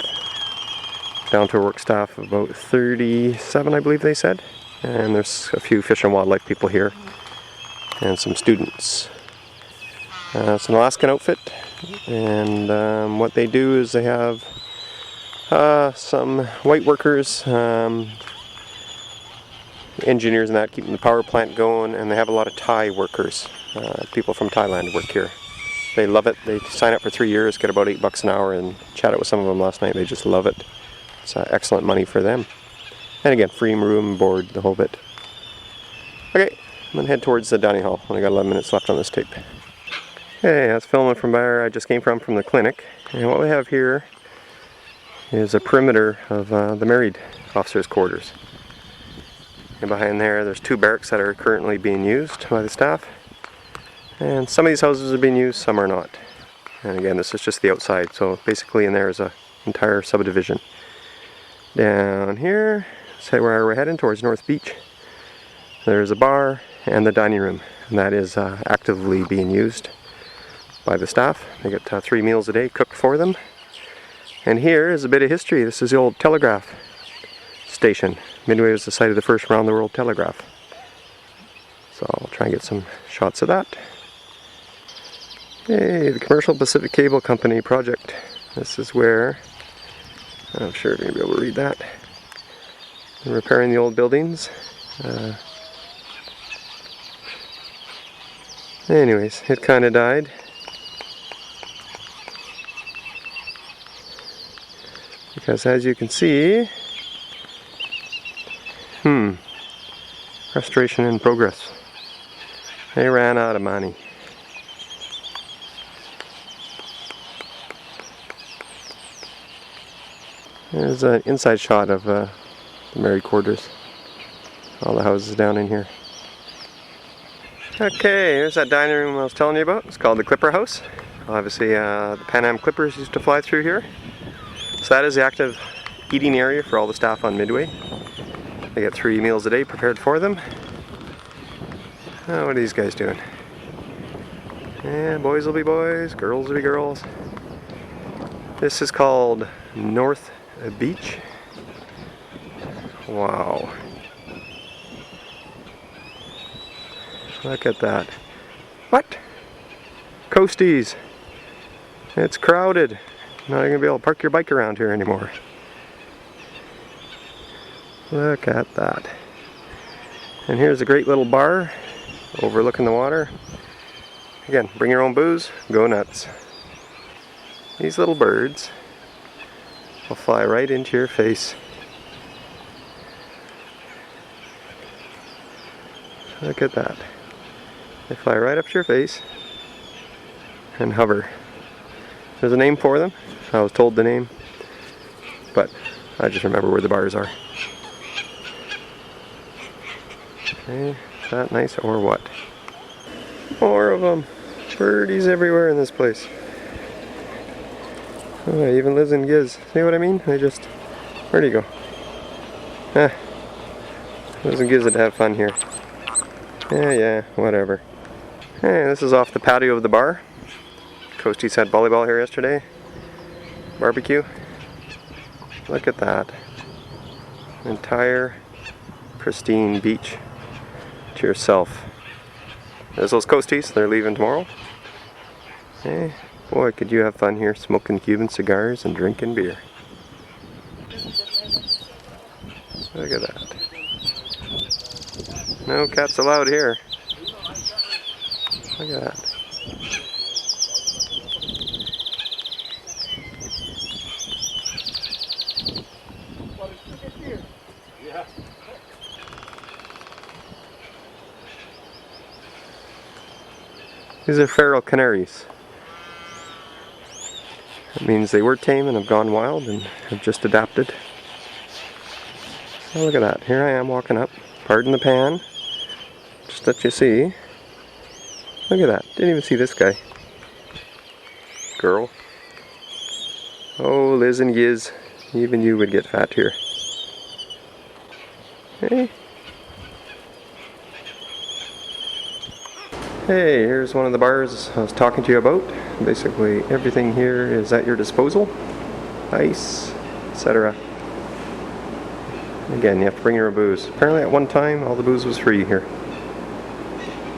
Down to a work staff of about 37, I believe they said. And there's a few fish and wildlife people here. And some students. It's an Alaskan outfit. And what they do is they have some white workers, engineers and that, keeping the power plant going, and they have a lot of Thai workers. People from Thailand work here. They love it. They sign up for 3 years, get about $8 an hour, and chatted with some of them last night. They just love it. It's excellent money for them. And again, free room, board, the whole bit. Okay, I'm going to head towards the dining hall. Only got 11 minutes left on this tape. Okay, that's filming from where I just came from the clinic. And what we have here is a perimeter of the married officers' quarters. And behind there's 2 barracks that are currently being used by the staff. And some of these houses are being used, some are not. And again, this is just the outside, so basically in there is an entire subdivision. Down here, is where we're heading, towards North Beach. There's a bar and the dining room, and that is actively being used by the staff. They get 3 meals a day cooked for them. And here is a bit of history. This is the old telegraph station. Midway was the site of the first round-the-world telegraph. So I'll try and get some shots of that. Hey, the Commercial Pacific Cable Company project. This is where, I'm sure you're going to be able to read that. repairing the old buildings. Anyways, it kind of died. Because as you can see, restoration in progress. They ran out of money. There's an inside shot of the married quarters. All the houses down in here. Okay, here's that dining room I was telling you about. It's called the Clipper House. Obviously, the Pan Am Clippers used to fly through here. So that is the active eating area for all the staff on Midway. They get 3 meals a day prepared for them. Oh, what are these guys doing? Yeah, boys will be boys, girls will be girls. This is called North Beach. Wow. Look at that. What? Coasties. It's crowded. Not even gonna be able to park your bike around here anymore. Look at that. And here's a great little bar overlooking the water. Again, bring your own booze, go nuts. These little birds will fly right into your face. Look at that. They fly right up to your face and hover. There's a name for them. I was told the name, but I just remember where the bars are. Okay, is that nice or what? More of them. Birdies everywhere in this place. Oh, it even lives in Giz. See what I mean? They just... Where do you go? Lives in Giz to have fun here. Yeah, whatever. Hey, this is off the patio of the bar. Coasties had volleyball here yesterday. Barbecue. Look at that. Entire pristine beach to yourself. There's those Coasties. They're leaving tomorrow. Hey, boy, could you have fun here smoking Cuban cigars and drinking beer. Look at that. No cats allowed here. Look at that. These are feral canaries. That means they were tame and have gone wild and have just adapted. Oh, look at that. Here I am walking up. Pardon the pan. Just let you see. Look at that. Didn't even see this guy. Girl. Oh, Liz and Giz. Even you would get fat here. Hey. Hey, here's one of the bars I was talking to you about. Basically, everything here is at your disposal. Ice, etc. Again, you have to bring your own booze. Apparently at one time, all the booze was free here.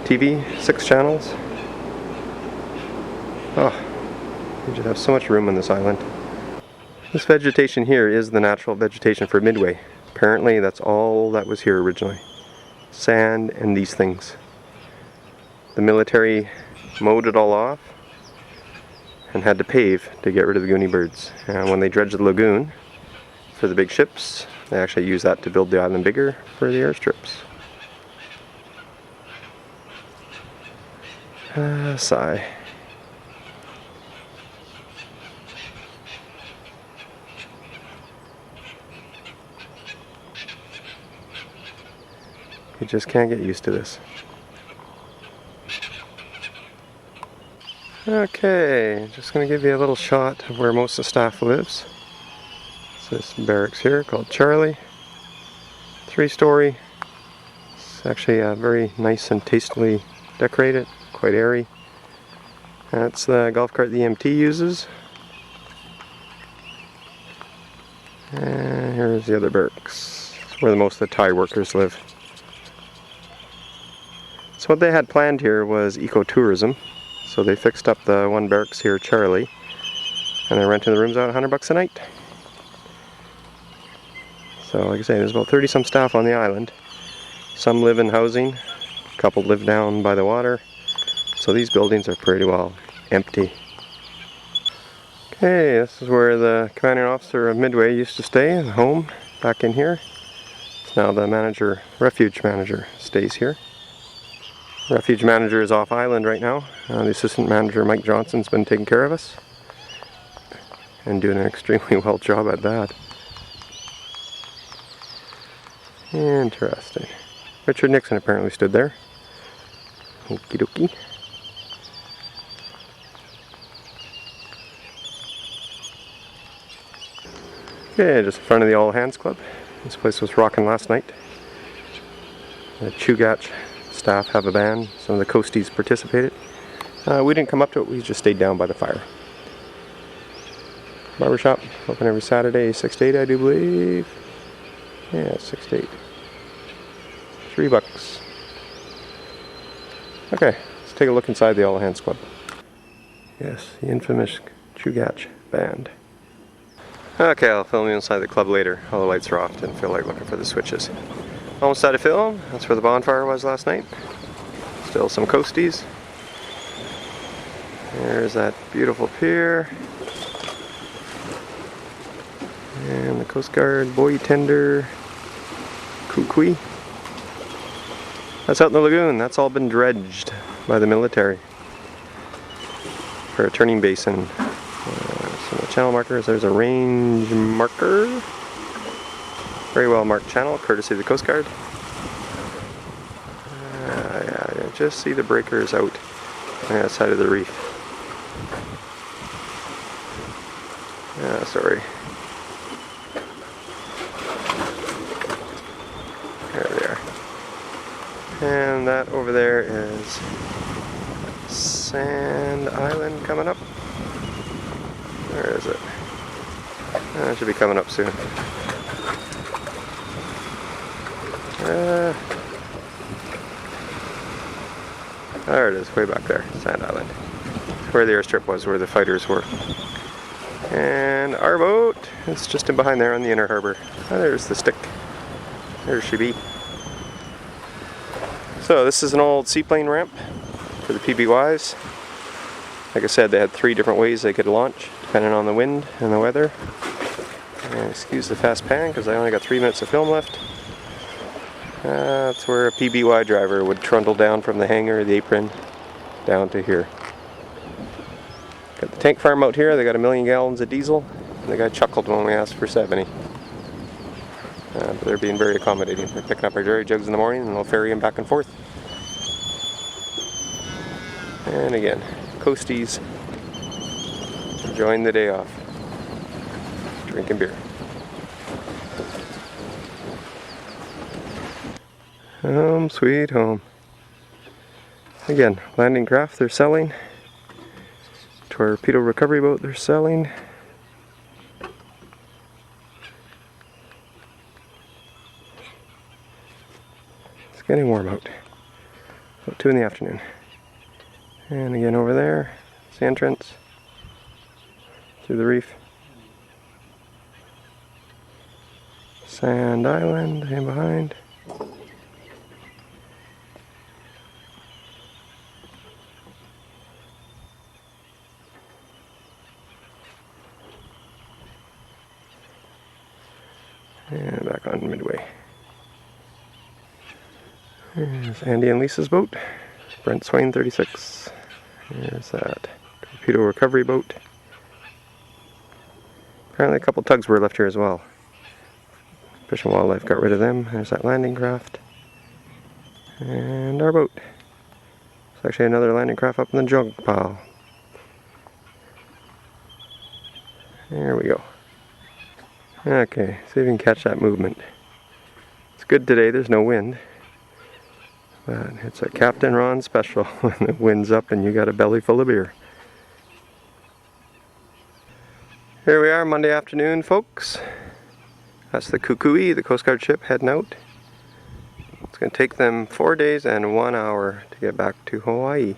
TV, 6 channels. Oh, you just have so much room on this island. This vegetation here is the natural vegetation for Midway. Apparently that's all that was here originally. Sand and these things. The military mowed it all off and had to pave to get rid of the goony birds. And when they dredged the lagoon for the big ships, they actually used that to build the island bigger for the airstrips. Sigh. You just can't get used to this. Okay, just going to give you a little shot of where most of the staff lives. So this barracks here called Charlie. 3-story. It's actually very nice and tastefully decorated, quite airy. That's the golf cart the EMT uses. And here's the other barracks. It's where most of the Thai workers live. So what they had planned here was ecotourism. So they fixed up the one barracks here, Charlie, and they're renting the rooms out $100 a night. So So like I say, there's about 30 some staff on the island. Some live in housing, a couple live down by the water. So these buildings are pretty well empty. Okay, this is where the commanding officer of Midway used to stay, home, back in here. It's now the manager, refuge manager, stays here. Refuge manager is off island right now. The assistant manager, Mike Johnson's been taking care of us and doing an extremely well job at that. Interesting. Richard Nixon apparently stood there. Okie dokie. Okay, just in front of the All Hands Club. This place was rocking last night. The Chugach staff have a band. Some of the coasties participated. We didn't come up to it, we just stayed down by the fire. Barbershop, open every Saturday, 6 to 8 I do believe. Yeah, 6 to 8. $3. Okay, let's take a look inside the All Hands Club. Yes, the infamous Chugach band. Okay, I'll film you inside the club later. All the lights are off, didn't feel like looking for the switches. Almost out of film, that's where the bonfire was last night. Still some coasties. There's that beautiful pier. And the Coast Guard buoy tender, Kukui. That's out in the lagoon, that's all been dredged by the military for a turning basin. Some of the channel markers, there's a range marker. Very well marked channel, courtesy of the Coast Guard. Yeah, just see the breakers out on the side of the reef. Sorry. There they are. And that over there is Sand Island coming up. Where is it? It should be coming up soon. There it is, way back there, Sand Island. Where the airstrip was, where the fighters were. And our boat is just in behind there on the inner harbor. Oh, there's the stick. There she be. So this is an old seaplane ramp for the PBYs. Like I said, they had 3 different ways they could launch, depending on the wind and the weather. And excuse the fast pan, because I only got 3 minutes of film left. That's where a PBY driver would trundle down from the hangar, the apron, down to here. Got the tank farm out here, they got 1 million gallons of diesel. And the guy chuckled when we asked for 70. But they're being very accommodating. They're picking up our jerry jugs in the morning and they'll ferry them back and forth. And again, coasties enjoying the day off, drinking beer. Home sweet home. Again, landing craft they're selling. Torpedo recovery boat they're selling. It's getting warm out. About 2 in the afternoon. And again over there, it's the entrance through the reef. Sand Island in behind. And back on Midway. There's Andy and Lisa's boat. Brent Swain 36. There's that torpedo recovery boat. Apparently a couple tugs were left here as well. Fish and Wildlife got rid of them. There's that landing craft. And our boat. There's actually another landing craft up in the junk pile. There we go. Okay, see if you can catch that movement. It's good today, there's no wind. But it's a Captain Ron special when the wind's up and you got a belly full of beer. Here we are Monday afternoon, folks. That's the Kukui, the Coast Guard ship, heading out. It's going to take them 4 days and 1 hour to get back to Hawaii.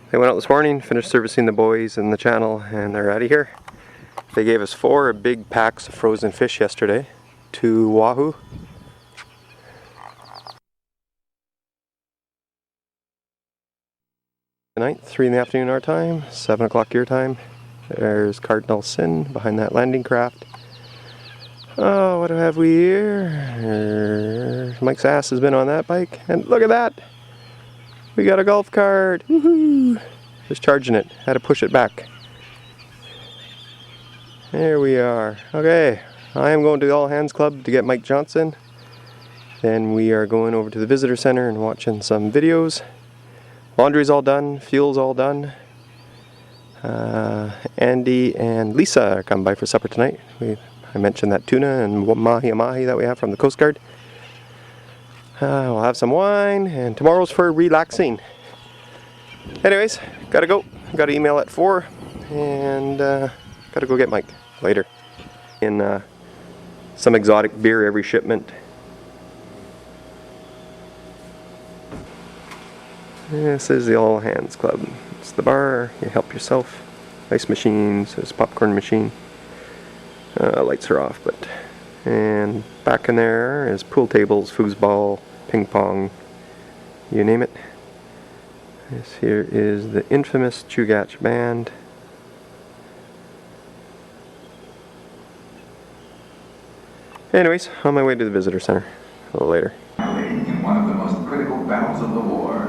They went out this morning, finished servicing the buoys in the channel, and they're out of here. They gave us 4 big packs of frozen fish yesterday. to Oahu. Tonight, 3 in the afternoon our time, 7 o'clock your time. There's Cardinal Sin behind that landing craft. Oh, what have we here? Mike's ass has been on that bike, and look at that! We got a golf cart! Woohoo! Just charging it, had to push it back. There we are. Okay, I am going to the All Hands Club to get Mike Johnson. Then we are going over to the visitor center and watching some videos. Laundry's all done, fuel's all done. Andy and Lisa are coming by for supper tonight. I mentioned that tuna and mahi-mahi that we have from the Coast Guard. We'll have some wine, and tomorrow's for relaxing. Anyways, gotta go. Got an email at 4, and gotta go get Mike later. In some exotic beer every shipment. This is the All Hands Club. It's the bar, you help yourself. Ice machines, there's a popcorn machine. Lights are off, but... And back in there is pool tables, foosball, ping pong, you name it. This here is the infamous Chugach Band. Anyways, on my way to the visitor center a little later. In one of the most critical battles of the war,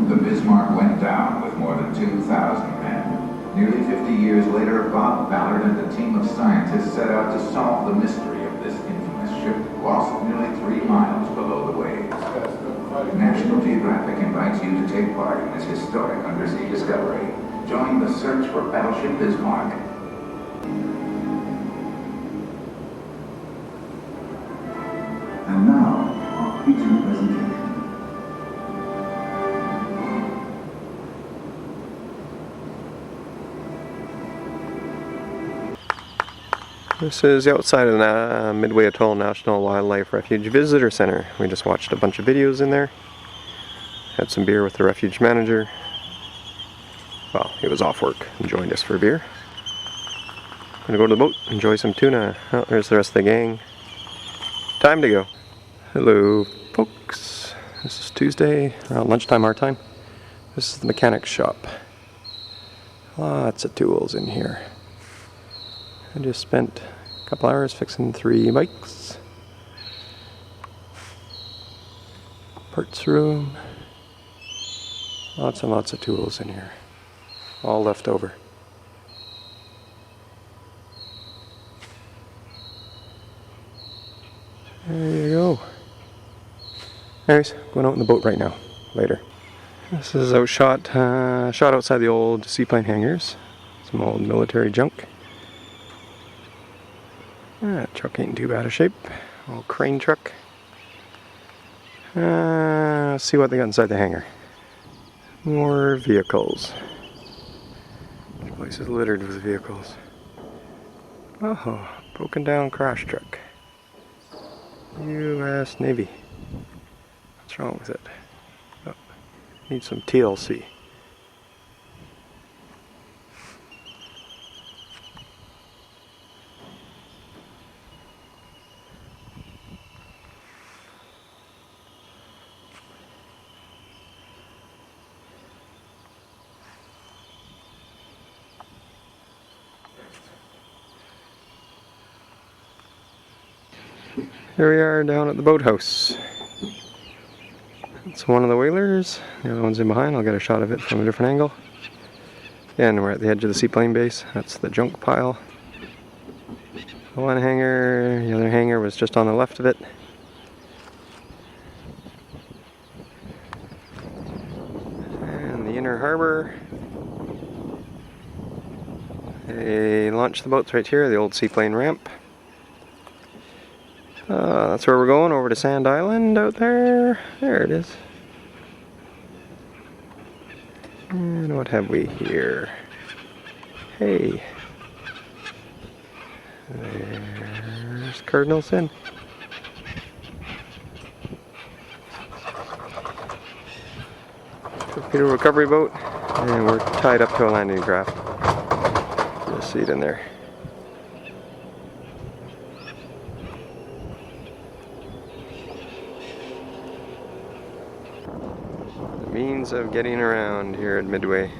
the Bismarck went down with more than 2,000 men. Nearly 50 years later, Bob Ballard and a team of scientists set out to solve the mystery of this infamous ship, lost nearly 3 miles below the waves. National Geographic invites you to take part in this historic undersea discovery. Join the search for Battleship Bismarck. And now, our feature presentation. This is outside of the Midway Atoll National Wildlife Refuge Visitor Center. We just watched a bunch of videos in there. Had some beer with the refuge manager. Well, he was off work and joined us for a beer. Gonna go to the boat, enjoy some tuna. Oh, there's the rest of the gang. Time to go. Hello, folks. This is Tuesday, around lunchtime our time. This is the mechanics shop. Lots of tools in here. I just spent a couple hours fixing 3 bikes. Parts room. Lots and lots of tools in here. All left over. There you go. Anyways, going out in the boat right now. Later. This is shot outside the old seaplane hangars. Some old military junk. That truck ain't in too bad a shape. Old crane truck. Let's see what they got inside the hangar. More vehicles. This place is littered with vehicles. Oh, broken down crash truck. U.S. Navy. What's wrong with it? Oh, needs some TLC. Here we are down at the boathouse. It's one of the whalers. The other one's in behind. I'll get a shot of it from a different angle. And we're at the edge of the seaplane base. That's the junk pile. The one hangar, the other hangar was just on the left of it. And the inner harbor. They launched the boats right here, the old seaplane ramp. That's where we're going, over to Sand Island out there. There it is. And what have we here? Hey. There's Cardinal Sin. Torpedo recovery boat. And we're tied up to a landing craft. Just see it in there. means of getting around here at Midway.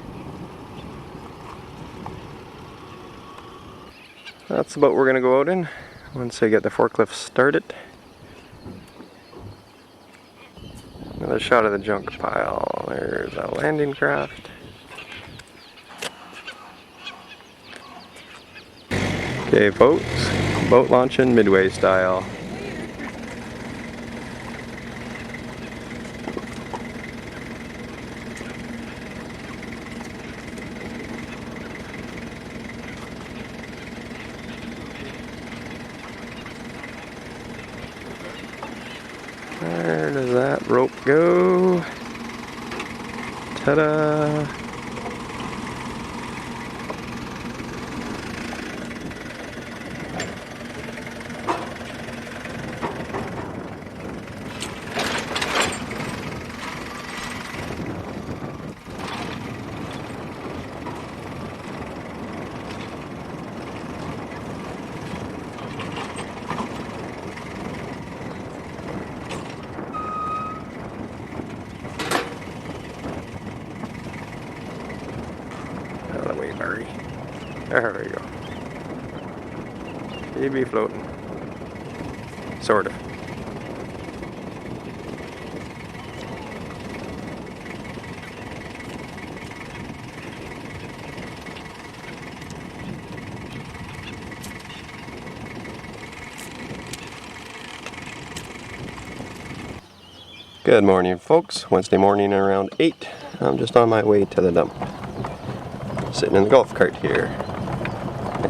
That's the boat we're gonna go out in once I get the forklift started. Another shot of the junk pile. There's a landing craft. Okay folks, boat launching Midway style. Where does that rope go? Ta-da! Out of the way, Barry. There we go. He'd be floating. Sort of. Good morning folks, Wednesday morning around 8. I'm just on my way to the dump. Sitting in the golf cart here.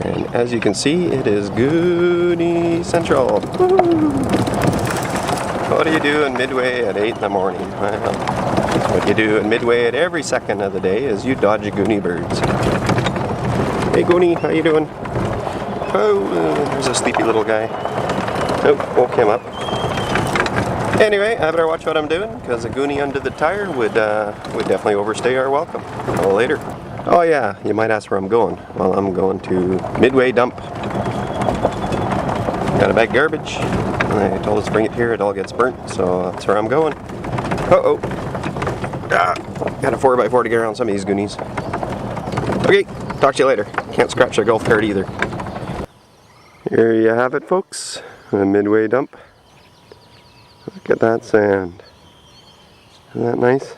And as you can see, it is Goonie Central. Woo! What do you do in Midway at 8 in the morning? Well, what you do in Midway at every second of the day is you dodge Goonie birds. Hey Goonie, how you doing? Oh, there's a sleepy little guy. Nope, woke him up. Anyway, I better watch what I'm doing because a Goonie under the tire would definitely overstay our welcome. A little later. Oh yeah, you might ask where I'm going. Well, I'm going to Midway dump. Got a bag of garbage. They told us to bring it here, it all gets burnt, so that's where I'm going. Uh-oh. Got a 4x4 to get around some of these Goonies. Okay, talk to you later. Can't scratch the golf cart either. Here you have it folks, the Midway dump. Look at that sand. Isn't that nice?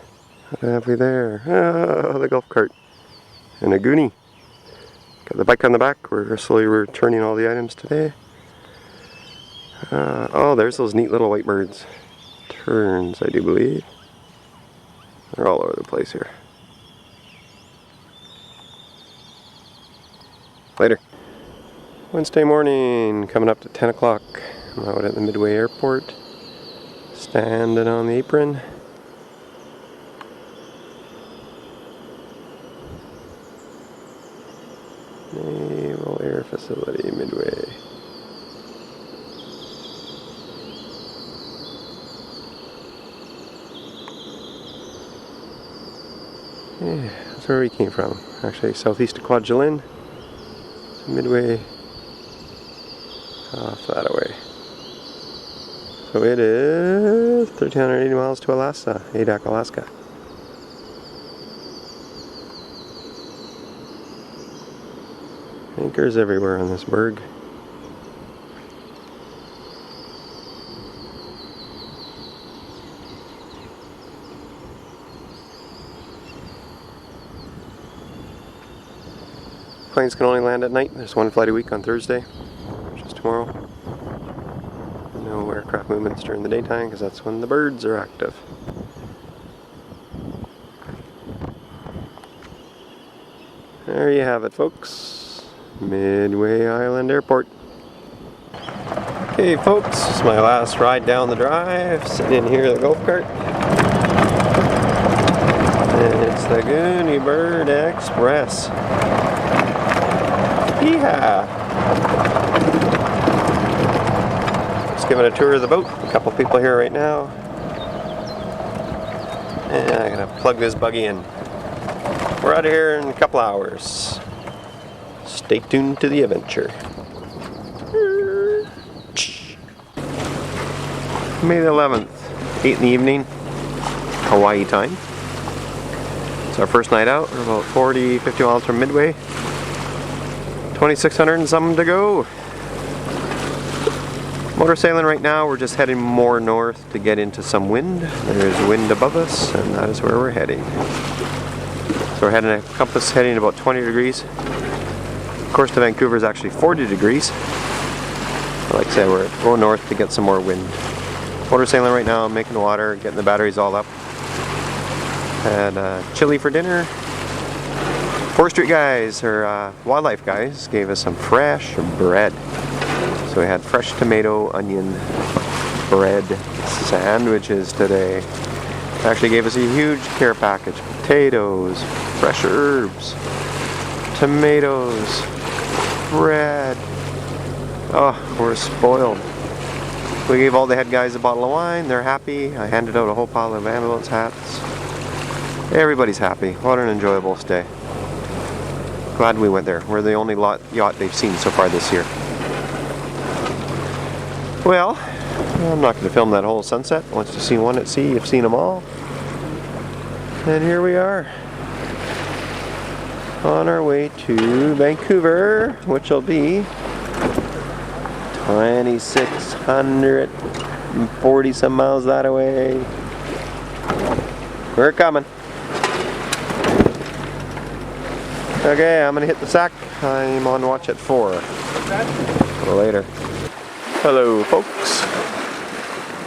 What have we there? Oh, the golf cart. And a Goonie. Got the bike on the back. We're slowly returning all the items today. Oh, there's those neat little white birds. Terns, I do believe. They're all over the place here. Later. Wednesday morning, coming up to 10 o'clock. I'm out at the Midway Airport. Standing on the apron. Naval Air Facility, Midway. Yeah, that's where we came from. Actually, southeast of Kwajalein. Midway off that away. So it is 1,380 miles to Alaska, Adak, Alaska. Anchors everywhere on this berg. Planes can only land at night. There's one flight a week on Thursday, which is tomorrow. No aircraft movements during the daytime because that's when the birds are active. There you have it folks, Midway Island Airport. Okay folks, this is my last ride down the drive, sitting in here in the golf cart. And it's the Goonie Bird Express. Yeehaw! Just giving a tour of the boat. A couple people here right now. And I'm gonna plug this buggy in. We're out of here in a couple hours. Stay tuned to the adventure. May the 11th, 8 in the evening, Hawaii time. It's our first night out. We're about 40, 50 miles from Midway. 2,600 and something to go. Motor sailing right now. We're just heading more north to get into some wind. There's wind above us, and that is where we're heading. So we're heading a compass heading about 20 degrees. Of course, to Vancouver is actually 40 degrees. Like I said, we're going north to get some more wind. Motor sailing right now, making the water, getting the batteries all up. Had chili for dinner. Forestry guys, or wildlife guys, gave us some fresh bread. So we had fresh tomato, onion, bread, sandwiches today. Actually gave us a huge care package. Potatoes, fresh herbs, tomatoes, bread. Oh, we're spoiled. We gave all the head guys a bottle of wine. They're happy. I handed out a whole pile of ambulance hats. Everybody's happy. What an enjoyable stay. Glad we went there. We're the only yacht they've seen so far this year. Well, I'm not going to film that whole sunset. Once you've seen one at sea, you've seen them all. And here we are. On our way to Vancouver, which will be 2,640 some miles that way. We're coming. Okay, I'm gonna hit the sack. I'm on watch at 4. A little later. Hello, folks.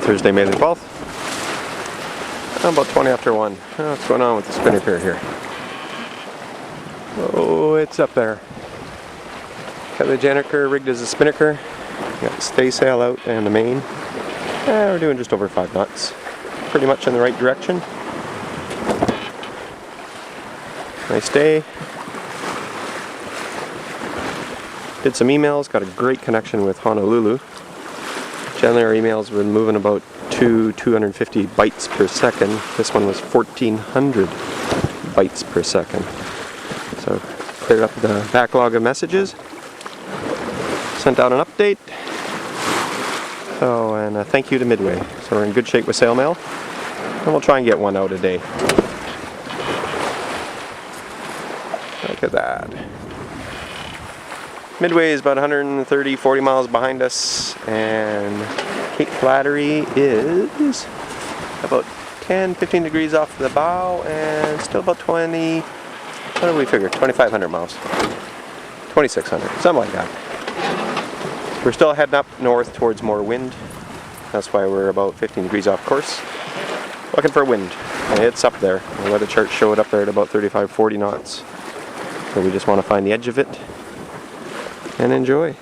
Thursday, May the 12th. About 20 after 1. What's going on with the spinner pair here? Oh, it's up there. Got the Janiker rigged as a spinnaker. Got the staysail out and the main. We're doing just over 5 knots. Pretty much in the right direction. Nice day. Did some emails, got a great connection with Honolulu. Generally our emails have been moving about 250 bytes per second. This one was 1,400 bytes per second. So cleared up the backlog of messages. Sent out an update. So, and a thank you to Midway. So we're in good shape with sail mail. And we'll try and get one out a day. Look at that. Midway is about 130, 40 miles behind us, and Cape Flattery is about 10, 15 degrees off the bow, and still about 20, what do we figure, 2,500 miles, 2,600, something like that. We're still heading up north towards more wind. That's why we're about 15 degrees off course. Looking for wind, and it's up there. The weather chart showed up there at about 35, 40 knots. So we just want to find the edge of it and enjoy.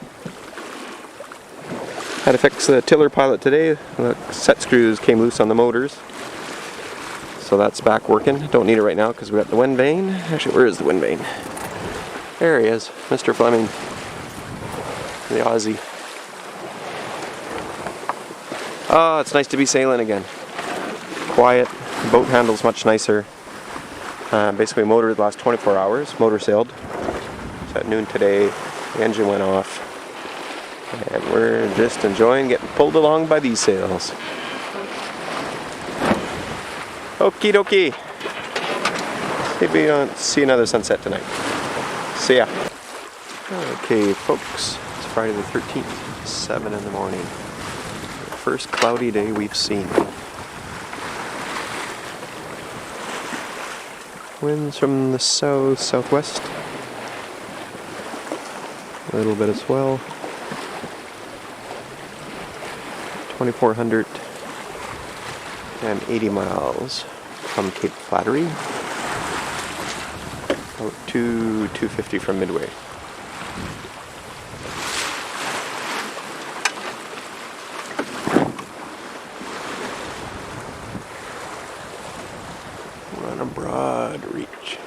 Had to fix the tiller pilot today. The set screws came loose on the motors. So that's back working. Don't need it right now because we got the wind vane. Actually, where is the wind vane? There he is, Mr. Fleming. The Aussie. Oh, it's nice to be sailing again. Quiet. The boat handles much nicer. Basically motored the last 24 hours. Motor sailed. So at noon today, the engine went off. And we're just enjoying getting pulled along by these sails. Okie dokie. Maybe we don't see another sunset tonight. See ya. Okay, folks. It's Friday the 13th, 7 in the morning. The first cloudy day we've seen. Winds from the south-southwest. A little bit of swell. 2,480 miles from Cape Flattery. About 250 from Midway. We're on a broad reach.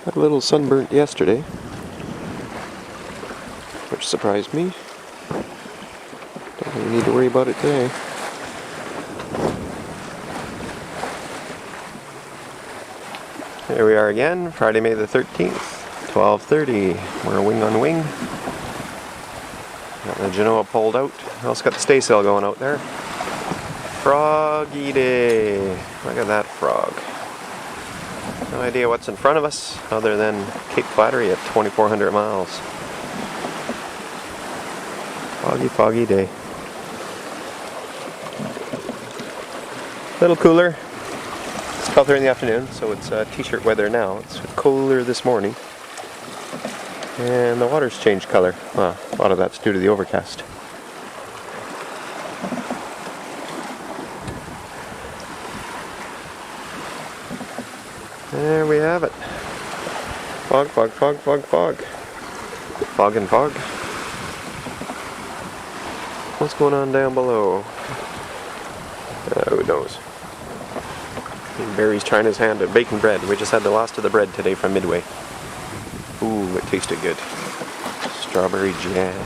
Got a little sunburnt yesterday, which surprised me. Don't really need to worry about it today. Here we are again, Friday, May the 13th, 12:30. We're wing on wing. Got the Genoa pulled out. Also got the staysail going out there. Froggy day. Look at that frog. No idea what's in front of us other than Cape Flattery at 2,400 miles. Foggy, foggy day. A little cooler. It's 12:30 in the afternoon, so it's t-shirt weather now. It's cooler this morning. And the water's changed color. Well, a lot of that's due to the overcast. There we have it. Fog, fog, fog, fog, fog. Fog and fog. What's going on down below? Who knows? Barry's trying his hand at bacon bread. We just had the last of the bread today from Midway. Ooh, it tasted good. Strawberry jam,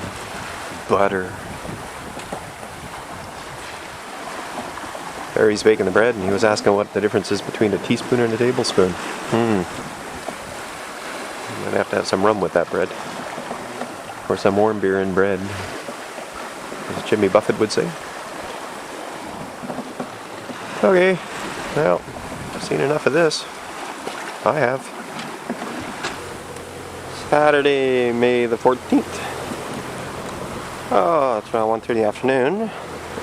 butter. Barry's baking the bread, and he was asking what the difference is between a teaspoon and a tablespoon. I'm gonna have to have some rum with that bread, or some warm beer and bread, as Jimmy Buffett would say. Okay, well, I've seen enough of this. I have. Saturday, May the 14th. Oh, it's around 1:30 in the afternoon.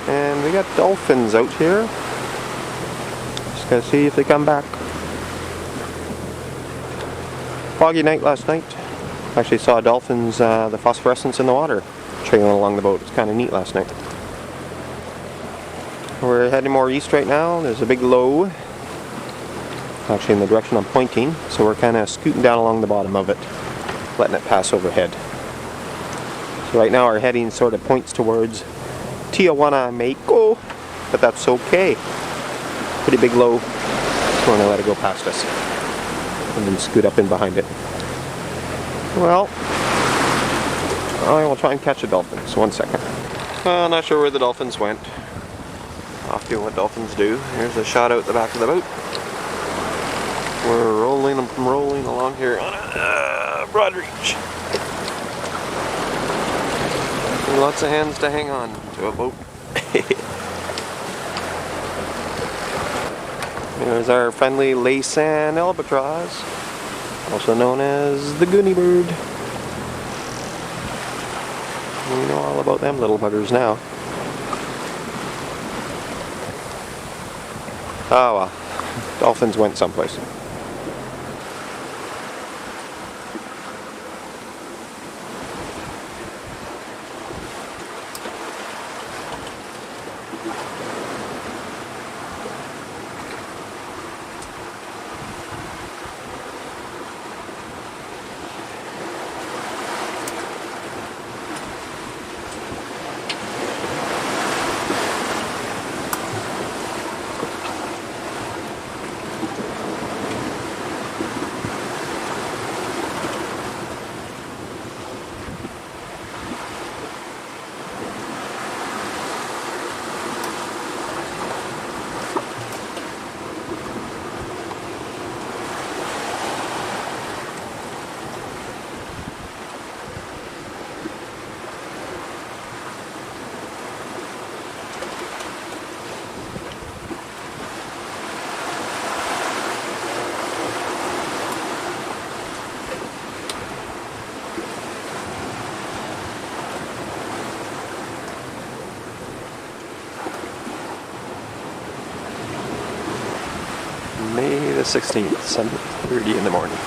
And we got dolphins out here. Just gotta see if they come back. Foggy night last night. Actually saw dolphins, the phosphorescence in the water trailing along the boat. It's kind of neat last night. We're heading more east right now. There's a big low. Actually in the direction I'm pointing. So we're kind of scooting down along the bottom of it, letting it pass overhead. So right now our heading sort of points towards Tijuana, Mexico, but that's okay. Pretty big low. Just want to let it go past us and then scoot up in behind it. Well, I will try and catch a dolphin. So 1 second. I'm not sure where the dolphins went. Off doing what dolphins do. Here's a shot out the back of the boat. We're rolling along here on a broad reach. Lots of hands to hang on to a boat. There's our friendly Laysan albatross, also known as the Goonie bird. We know all about them little buggers now. Oh well, dolphins went someplace. May the 16th, 7:30 in the morning.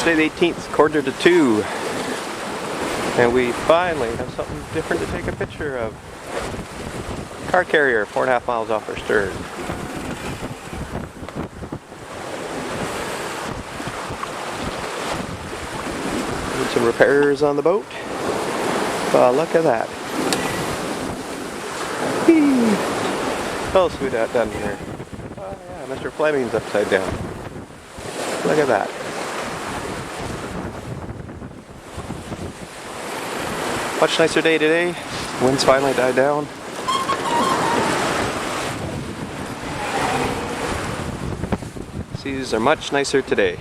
Wednesday the 18th, 1:45. And we finally have something different to take a picture of. Car carrier, 4.5 miles off our stern. Need some repairs on the boat. Oh, look at that. Whee! What else we got done here? Oh yeah, Mr. Fleming's upside down. Look at that. Much nicer day today. Winds finally died down. Seas are much nicer today.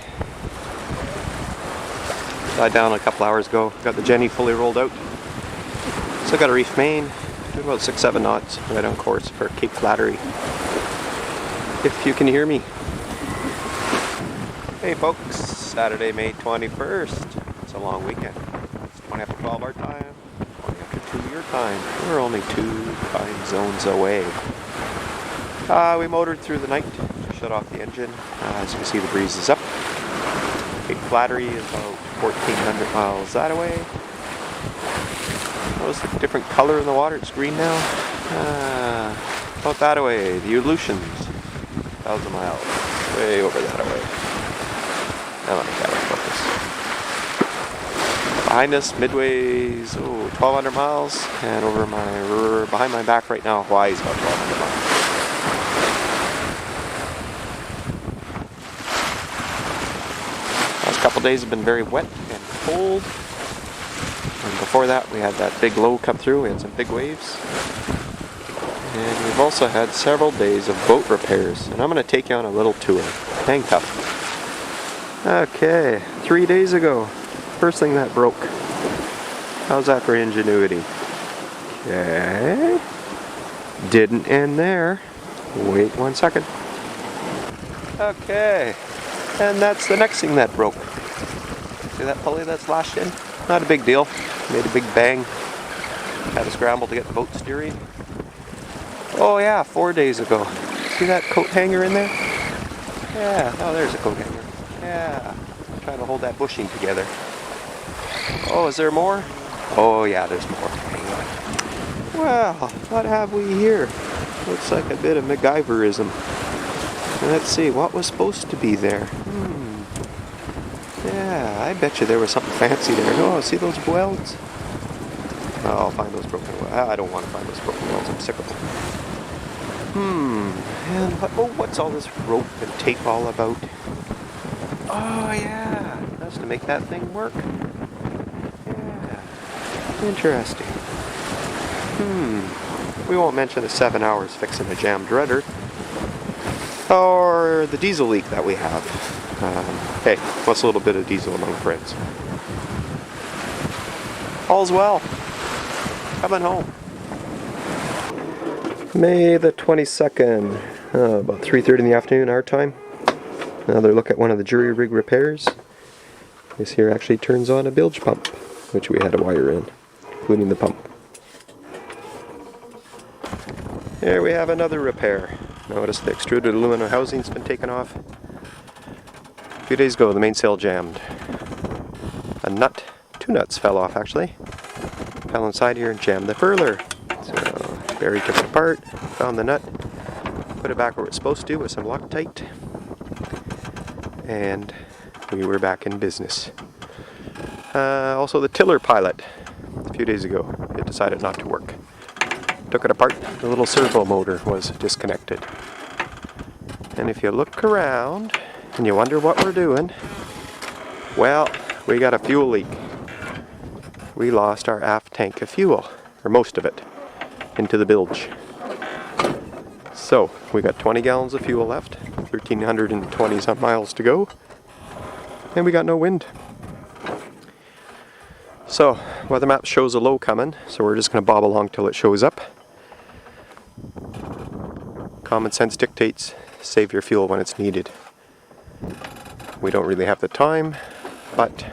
Died down a couple hours ago. Got the Jenny fully rolled out. Still got a reef main. Doing about 6-7 knots right on course for Cape Flattery. If you can hear me. Hey folks, Saturday, May 21st. It's a long weekend. It's 20 after 12 our time. 20 after 2 your time. We're only 2 time zones away. We motored through the night to shut off the engine. As you can see, the breeze is up. Cape Flattery is about 1,400 miles that away. Notice the different color in the water. It's green now. About that away. The Aleutians, 1,000 miles. Way over that away. Now let me get it focus. Behind us, Midway's 1,200 miles, and over behind my back right now, Hawaii's about 1,200 miles. Last couple days have been very wet and cold. And before that, we had that big low come through. We had some big waves. And we've also had several days of boat repairs. And I'm going to take you on a little tour. Hang tough. Okay, 3 days ago, first thing that broke. How's that for ingenuity? Okay. Didn't end there. Wait 1 second. Okay. And that's the next thing that broke. See that pulley that's lashed in? Not a big deal. Made a big bang. Had to scramble to get the boat steering. Oh yeah, 4 days ago. See that coat hanger in there? Yeah, oh there's a coat hanger. Yeah, I'm trying to hold that bushing together. Oh, is there more? Oh yeah, there's more. Hang on. Well, what have we here? Looks like a bit of MacGyverism. Let's see, what was supposed to be there? Yeah, I bet you there was something fancy there. Oh, see those welds? Oh, I'll find those broken welds. I don't want to find those broken welds. I'm sick of them. And what's all this rope and tape all about? Oh, yeah. That's to make that thing work. Yeah. Interesting. We won't mention the 7 hours fixing a jammed rudder. Or the diesel leak that we have. Hey, what's a little bit of diesel among friends? All's well. Coming home. May the 22nd, about 3:30 in the afternoon our time. Another look at one of the jury rig repairs. This here actually turns on a bilge pump, which we had to wire in, including the pump. Here we have another repair. Notice the extruded aluminum housing's been taken off. A few days ago the mainsail jammed. A nut, 2 nuts fell off actually. Fell inside here and jammed the furler. So Barry took it apart, found the nut, put it back where it's supposed to with some Loctite, and we were back in business. Also the tiller pilot, a few days ago, it decided not to work. Took it apart, the little servo motor was disconnected. And if you look around and you wonder what we're doing, well, we got a fuel leak. We lost our aft tank of fuel, or most of it, into the bilge. So, we got 20 gallons of fuel left, 1,320 some miles to go, and we got no wind. So, weather map shows a low coming, so we're just going to bob along till it shows up. Common sense dictates, save your fuel when it's needed. We don't really have the time, but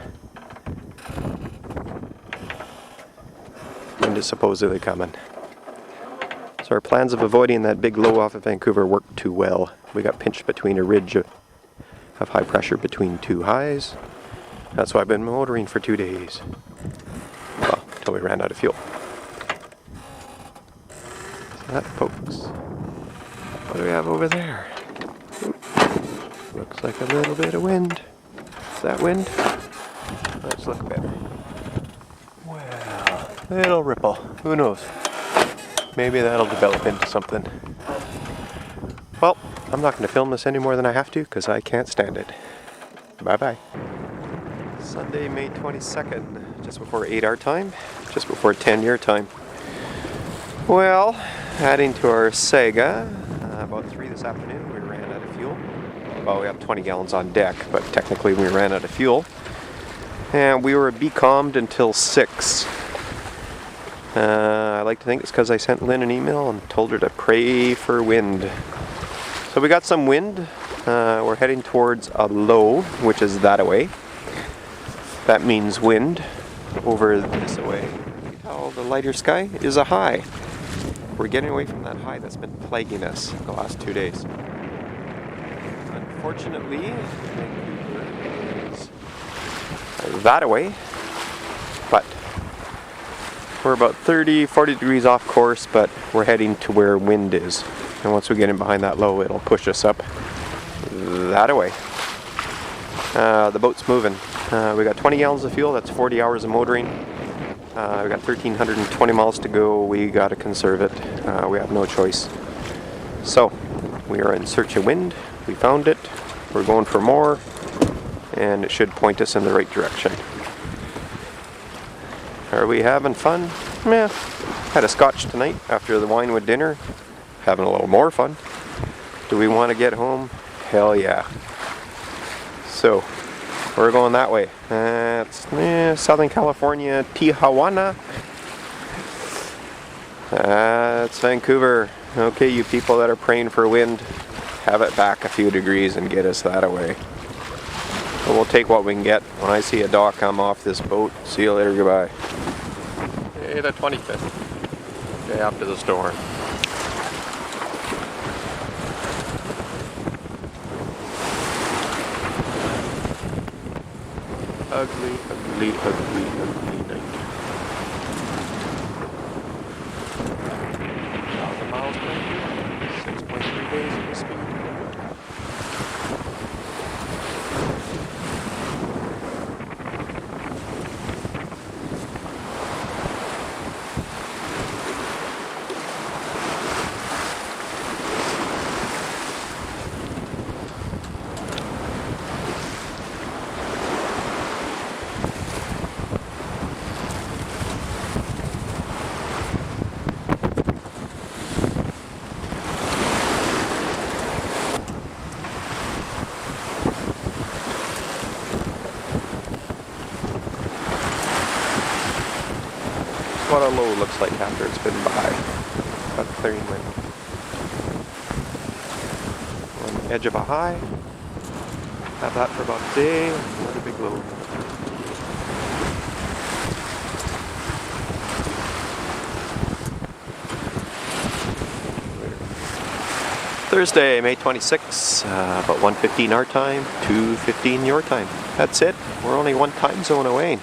wind is supposedly coming. So our plans of avoiding that big low off of Vancouver worked too well. We got pinched between a ridge of high pressure between 2 highs. That's why I've been motoring for 2 days. Well, until we ran out of fuel. So that, folks. What do we have over there? Ooh. Looks like a little bit of wind. Is that wind? Let's look better. Well, little ripple. Who knows? Maybe that'll develop into something. Well, I'm not going to film this any more than I have to because I can't stand it. Bye-bye. Sunday, May 22nd, just before 8 our time, just before 10 your time. Well, adding to our saga, about 3 this afternoon we ran out of fuel. Well, we have 20 gallons on deck, but technically we ran out of fuel. And we were becalmed until 6. I like to think it's because I sent Lynn an email and told her to pray for wind. So we got some wind. We're heading towards a low, which is that away. That means wind over this way. You tell the lighter sky is a high. We're getting away from that high that's been plaguing us the last 2 days. Unfortunately, Vancouver is that away, but we're about 30-40 degrees off course, but we're heading to where wind is. And once we get in behind that low, it'll push us up that away. The boat's moving. We got 20 gallons of fuel, that's 40 hours of motoring. We got 1,320 miles to go. We got to conserve it. We have no choice. So, we are in search of wind. We found it. We're going for more. And it should point us in the right direction. Are we having fun? Yeah. Had a scotch tonight after the wine with dinner. Having a little more fun. Do we want to get home? Hell yeah. So, we're going that way. It's Southern California, Tijuana. It's Vancouver. Okay, you people that are praying for wind, have it back a few degrees and get us that away. But we'll take what we can get. When I see a dock, I'm off this boat. See you later, goodbye. Hey, the 25th. Day after the storm. Ugly, ugly, ugly, ugly night. 1,000 miles per hour, 6.3 days of speed. What a low looks like after it's been by. Got clearing wind. On the edge of a high. Have that for about a day. Another big low. Thursday, May 26, about 1:15 our time, 2:15 your time. That's it. We're only one time zone away.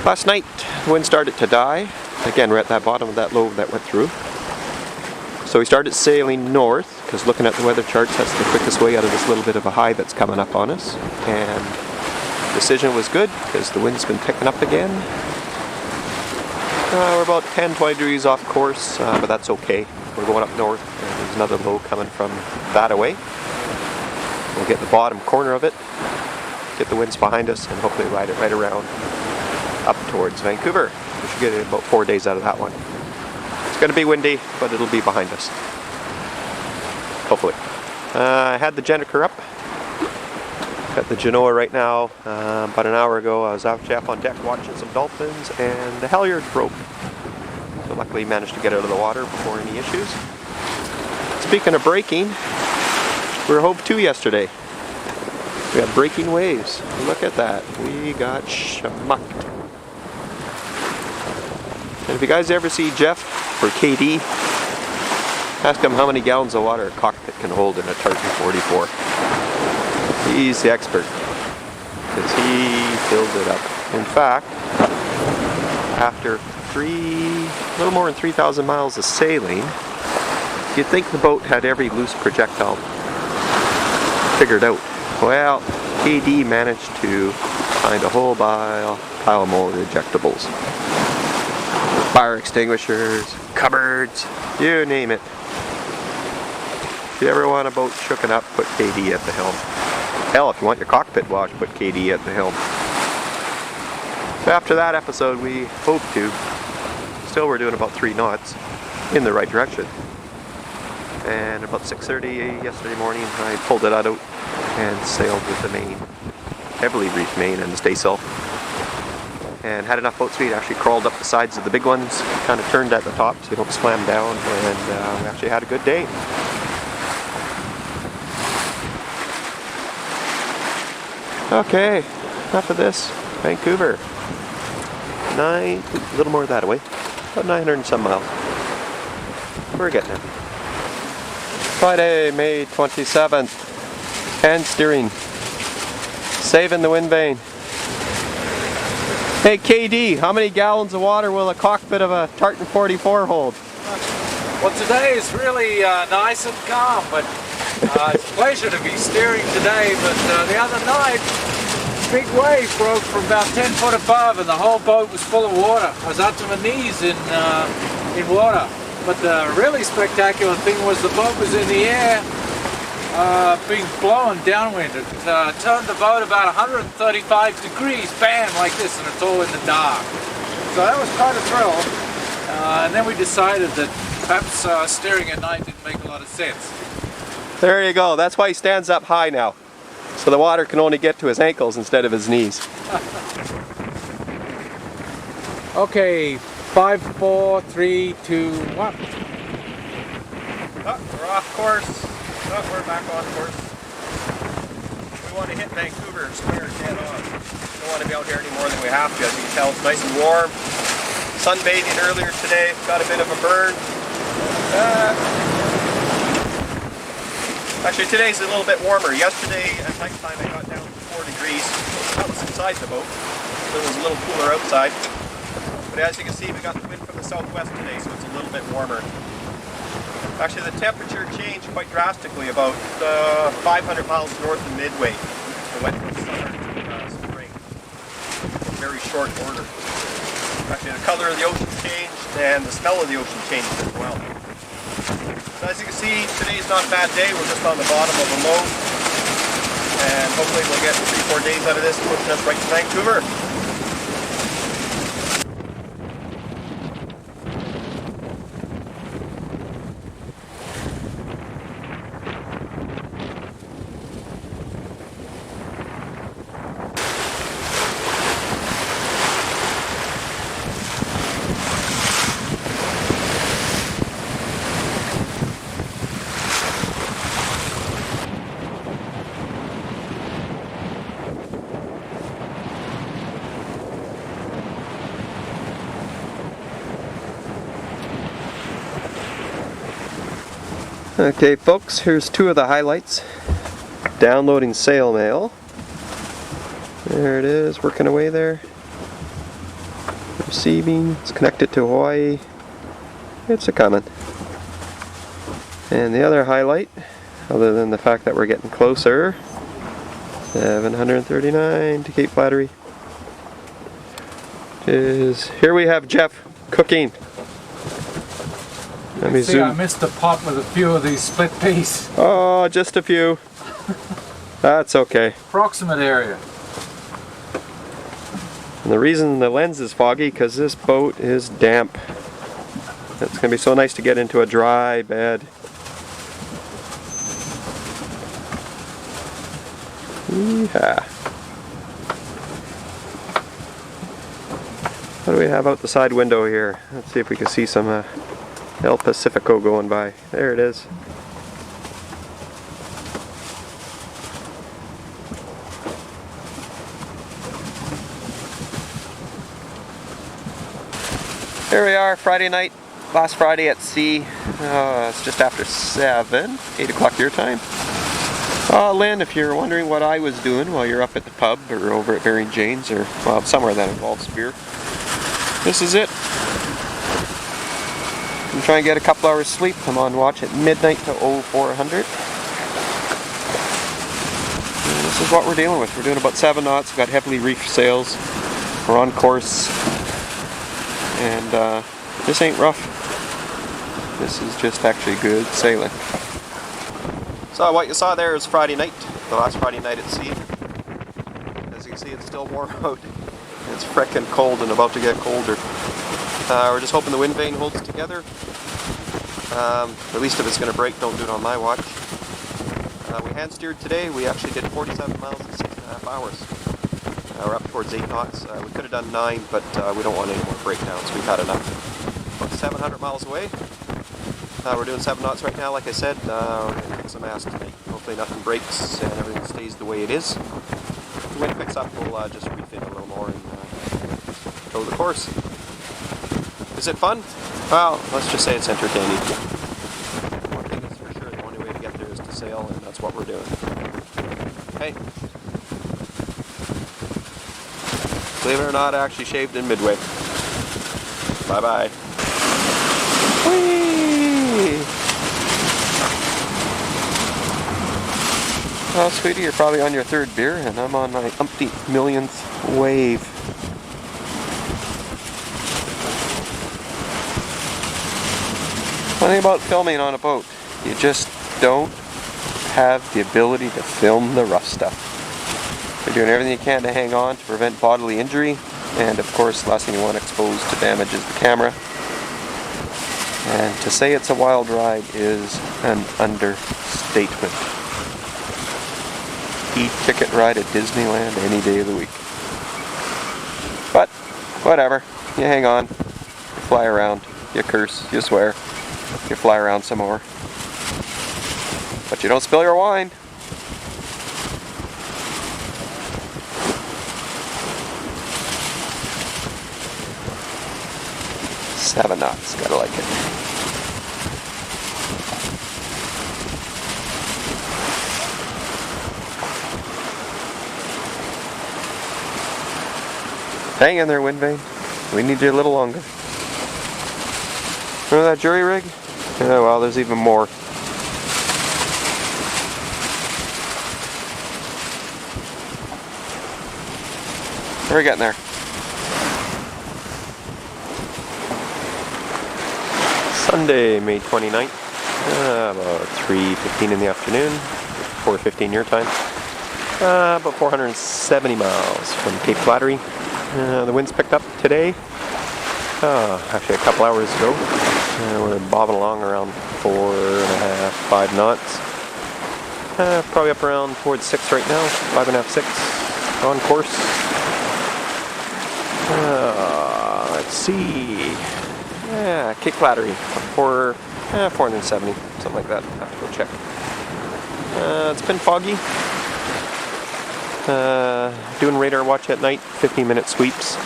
Last night, the wind started to die. Again, we're at that bottom of that low that went through. So we started sailing north, because looking at the weather charts, that's the quickest way out of this little bit of a high that's coming up on us. And the decision was good, because the wind's been picking up again. We're about 10-20 degrees off course, but that's okay. We're going up north, and there's another low coming from that away. We'll get the bottom corner of it, get the winds behind us, and hopefully ride it right around up towards Vancouver. We should get about 4 days out of that one. It's going to be windy, but it'll be behind us. Hopefully. I had the Jennifer up. Got the Genoa right now. About an hour ago, I was out on deck watching some dolphins, and the halyard broke. So luckily managed to get out of the water before any issues. Speaking of breaking, we were hove to yesterday. We had breaking waves. Look at that. We got schmucked. And if you guys ever see Jeff or KD, ask him how many gallons of water a cockpit can hold in a Tartan 44. He's the expert. because he filled it up. In fact, after a little more than 3,000 miles of sailing, you'd think the boat had every loose projectile figured out. Well, KD managed to find a whole pile more ejectables. Fire extinguishers, cupboards, you name it. If you ever want a boat shooken up, put KD at the helm. Hell, if you want your cockpit washed, put KD at the helm. So after that episode, we hoped to. Still, we're doing about 3 knots in the right direction. And about 6:30 yesterday morning, I pulled it out and sailed with the main, heavily reefed main and the staysail. And had enough boat speed, actually crawled up the sides of the big ones, kind of turned at the top so you don't slam down, and we actually had a good day. Okay, enough of this. Vancouver. A little more that away. About 900 and some miles. We're getting there. Friday, May 27th. Hand steering. Saving the wind vane. Hey KD, how many gallons of water will a cockpit of a Tartan 44 hold? Well, today is really nice and calm, but it's a pleasure to be steering today. But the other night, big wave broke from about 10 foot above, and the whole boat was full of water. I was up to my knees in water. But the really spectacular thing was the boat was in the air, being blown downwind. It turned the boat about 135 degrees, bam, like this, and it's all in the dark. So that was quite a thrill. And then we decided that perhaps steering at night didn't make a lot of sense. There you go. That's why he stands up high now. So the water can only get to his ankles instead of his knees. Okay, 5, 4, 3, 2, 1. Oh, we're off course. Oh, we're back on course. We want to hit Vancouver square dead on. We don't want to be out here any more than we have to. As you can tell, it's nice and warm. Sunbathing earlier today. Got a bit of a burn. Actually, today's a little bit warmer. Yesterday at nighttime I got down to 4 degrees. That was inside the boat. So it was a little cooler outside. But as you can see, we got the wind from the southwest today, so it's a little bit warmer. Actually, the temperature changed quite drastically about 500 miles north of Midway. It went from summer to spring in very short order. Actually, the color of the ocean changed and the smell of the ocean changed as well. So as you can see, today's not a bad day. We're just on the bottom of a low. And hopefully we'll get 3-4 days out of this, pushing us right to Vancouver. Okay folks, here's 2 of the highlights. Downloading sail mail. There it is, working away there. Receiving, it's connected to Hawaii. It's a-coming. And the other highlight, other than the fact that we're getting closer, 739 to Cape Flattery, is here we have Jeff cooking. Let me zoom. I missed the pot with a few of these split peas. Oh, just a few. That's okay. Approximate area. And the reason the lens is foggy, because this boat is damp. It's going to be so nice to get into a dry bed. Yeehaw. What do we have out the side window here? Let's see if we can see some El Pacifico going by. There it is. Here we are, Friday night, last Friday at sea. It's just after 8 o'clock your time. Lynn, if you're wondering what I was doing while you're up at the pub or over at Mary Jane's or well, somewhere that involves beer, this is it. I'm trying to get a couple hours sleep. I'm on watch at midnight to 0400. And this is what we're dealing with. We're doing about 7 knots. We've got heavily reefed sails. We're on course. And this ain't rough. This is just actually good sailing. So what you saw there is Friday night, the last Friday night at sea. As you can see, it's still warm out. It's frickin' cold and about to get colder. We're just hoping the wind vane holds together. At least if it's going to break, don't do it on my watch. We hand steered today. We actually did 47 miles in 6.5 hours. We're up towards 8 knots. We could have done 9, but we don't want any more breakdowns. We've had enough. About 700 miles away. We're doing 7 knots right now, like I said. We're going to fix the mast tonight. Hopefully nothing breaks and everything stays the way it is. If the wind picks up, we'll just reef in a little more and go the course. Is it fun? Well, let's just say it's entertaining. One thing is for sure, the only way to get there is to sail, and that's what we're doing. Hey. Believe it or not, I actually shaved in Midway. Bye-bye. Whee! Well, sweetie, you're probably on your 3rd beer, and I'm on my umpteenth millionth wave. One thing about filming on a boat, you just don't have the ability to film the rough stuff. You're doing everything you can to hang on to prevent bodily injury, and of course, the last thing you want exposed to damage is the camera. And to say it's a wild ride is an understatement. E-ticket ride at Disneyland any day of the week. But, whatever. You hang on, you fly around, you curse, you swear. You fly around some more. But you don't spill your wine. Seven knots, gotta like it. Hang in there, wind vane. We need you a little longer. Remember that jury rig? Yeah, well, there's even more. We're getting there. Sunday, May 29th, about 3:15 in the afternoon, 4:15 your time. About 470 miles from Cape Flattery. The wind's picked up today. Actually a couple hours ago. We're bobbing along around 4.5, 5 knots. Probably up around towards 6 right now, 5.5, 6 on course. Let's see. Yeah, Cape Flattery, 470, something like that. I have to go check. It's been foggy. Doing radar watch at night, 15-minute sweeps.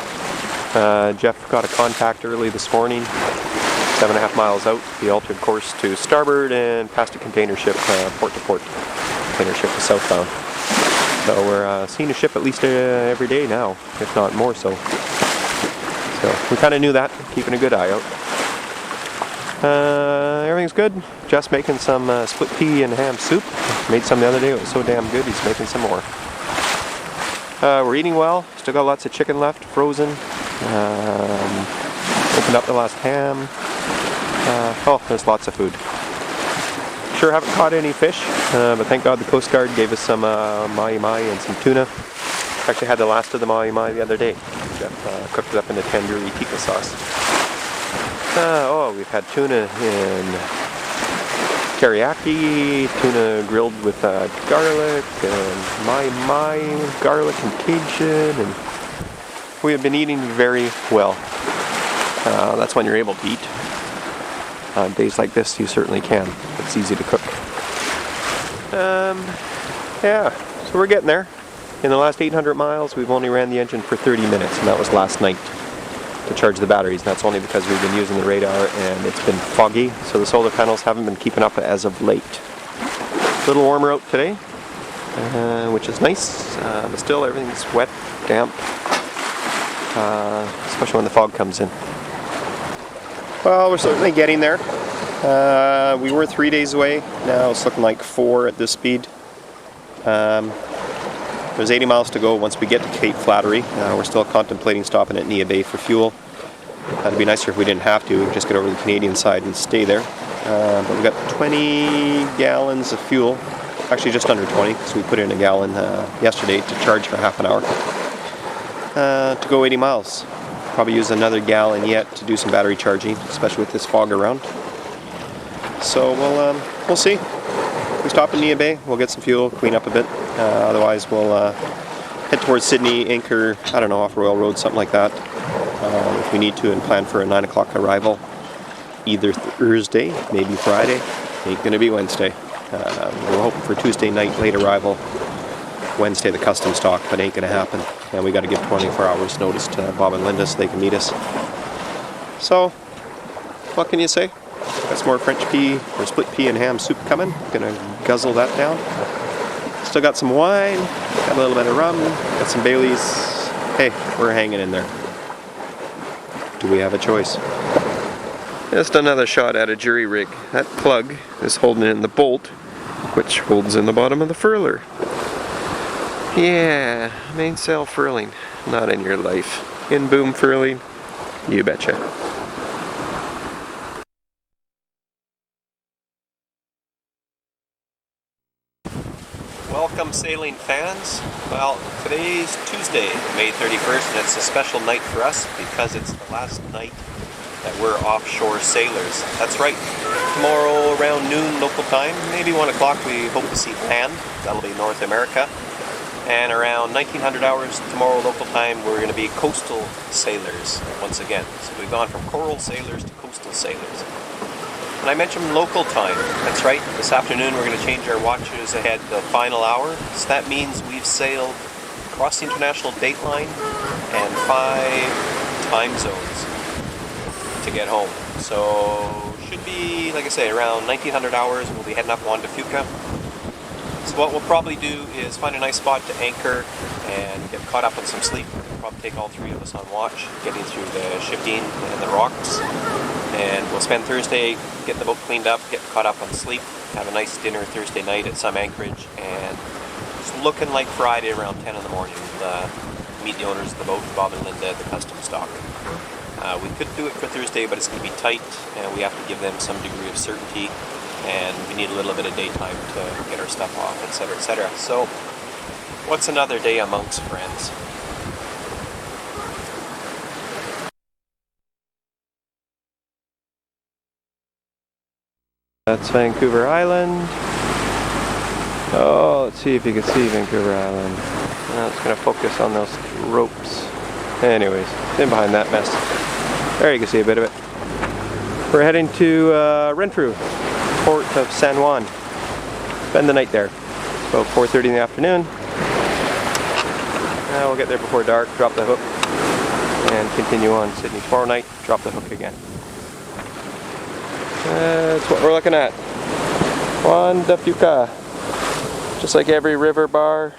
Jeff got a contact early this morning, 7.5 miles out. He altered course to starboard and passed a container ship, port to port. Container ship is southbound. So we're seeing a ship at least every day now, if not more so. So we kind of knew that, keeping a good eye out. Everything's good. Just making some split pea and ham soup. Made some the other day, it was so damn good, he's making some more. We're eating well, still got lots of chicken left, frozen. Opened up the last ham. There's lots of food. Sure haven't caught any fish, but thank God the Coast Guard gave us some mahi-mahi and some tuna. Actually had the last of the mahi-mahi the other day. Jeff cooked it up in a tandoori tikka sauce. We've had tuna in teriyaki, tuna grilled with garlic, and mahi-mahi, garlic and Cajun, and we have been eating very well. That's when you're able to eat. On days like this, you certainly can. It's easy to cook. Yeah, so we're getting there. In the last 800 miles, we've only ran the engine for 30 minutes, and that was last night to charge the batteries. And that's only because we've been using the radar and it's been foggy, so the solar panels haven't been keeping up as of late. A little warmer out today. which is nice, but still everything's wet, damp, especially when the fog comes in. Well, we're certainly getting there. We were 3 days away. Now it's looking like 4 at this speed. There's 80 miles to go once we get to Cape Flattery. We're still contemplating stopping at Nia Bay for fuel. It'd be nicer if we didn't have to. We could just get over to the Canadian side and stay there. But we got 20 gallons of fuel. Actually just under 20, because we put in a gallon yesterday to charge for half an hour. To go 80 miles. Probably use another gallon yet to do some battery charging, especially with this fog around. So we'll see. If we stop in Nia Bay, we'll get some fuel, clean up a bit. Otherwise, we'll head towards Sydney, anchor, I don't know, off Royal Road, something like that. If we need to, and plan for a 9 o'clock arrival. Either Thursday, maybe Friday. Ain't gonna be Wednesday. We're hoping for Tuesday night late arrival. Wednesday the customs dock, but ain't gonna happen. And we gotta give 24 hours notice to Bob and Linda so they can meet us. So, what can you say? Got some more French pea, or split pea and ham soup coming. Gonna guzzle that down. Still got some wine, got a little bit of rum, got some Baileys. Hey, we're hanging in there. Do we have a choice? Just another shot at a jury rig. That plug is holding in the bolt, which holds in the bottom of the furler. Yeah, mainsail furling, not in your life. In boom furling, you betcha. Welcome sailing fans. Well, today's Tuesday, May 31st, and it's a special night for us because it's the last night that we're offshore sailors. That's right, tomorrow around noon local time, maybe 1 o'clock, we hope to see land. That'll be North America. And around 1900 hours tomorrow local time, we're going to be coastal sailors once again. So we've gone from coral sailors to coastal sailors. And I mentioned local time. That's right, this afternoon we're going to change our watches ahead the final hour. So that means we've sailed across the international date line and 5 time zones to get home. So should be, like I say, around 1900 hours. We'll be heading up Juan de Fuca. So what we'll probably do is find a nice spot to anchor and get caught up on some sleep. We'll probably take all 3 of us on watch, getting through the shifting and the rocks. And we'll spend Thursday getting the boat cleaned up, get caught up on sleep, have a nice dinner Thursday night at some anchorage, and it's looking like Friday around 10 in the morning. We'll meet the owners of the boat, Bob and Linda, at the customs dock. We could do it for Thursday, but it's going to be tight, and we have to give them some degree of certainty, and we need a little bit of daytime to get our stuff off, etc., etc. So, what's another day amongst friends? That's Vancouver Island. Oh, let's see if you can see Vancouver Island. Now it's going to focus on those ropes. Anyways, in behind that mess. There you can see a bit of it. We're heading to Renfrew, port of San Juan. Spend the night there. It's about 4:30 in the afternoon. We'll get there before dark, drop the hook, and continue on Sydney. Tomorrow night, drop the hook again. That's what we're looking at. Juan de Fuca. Just like every river bar,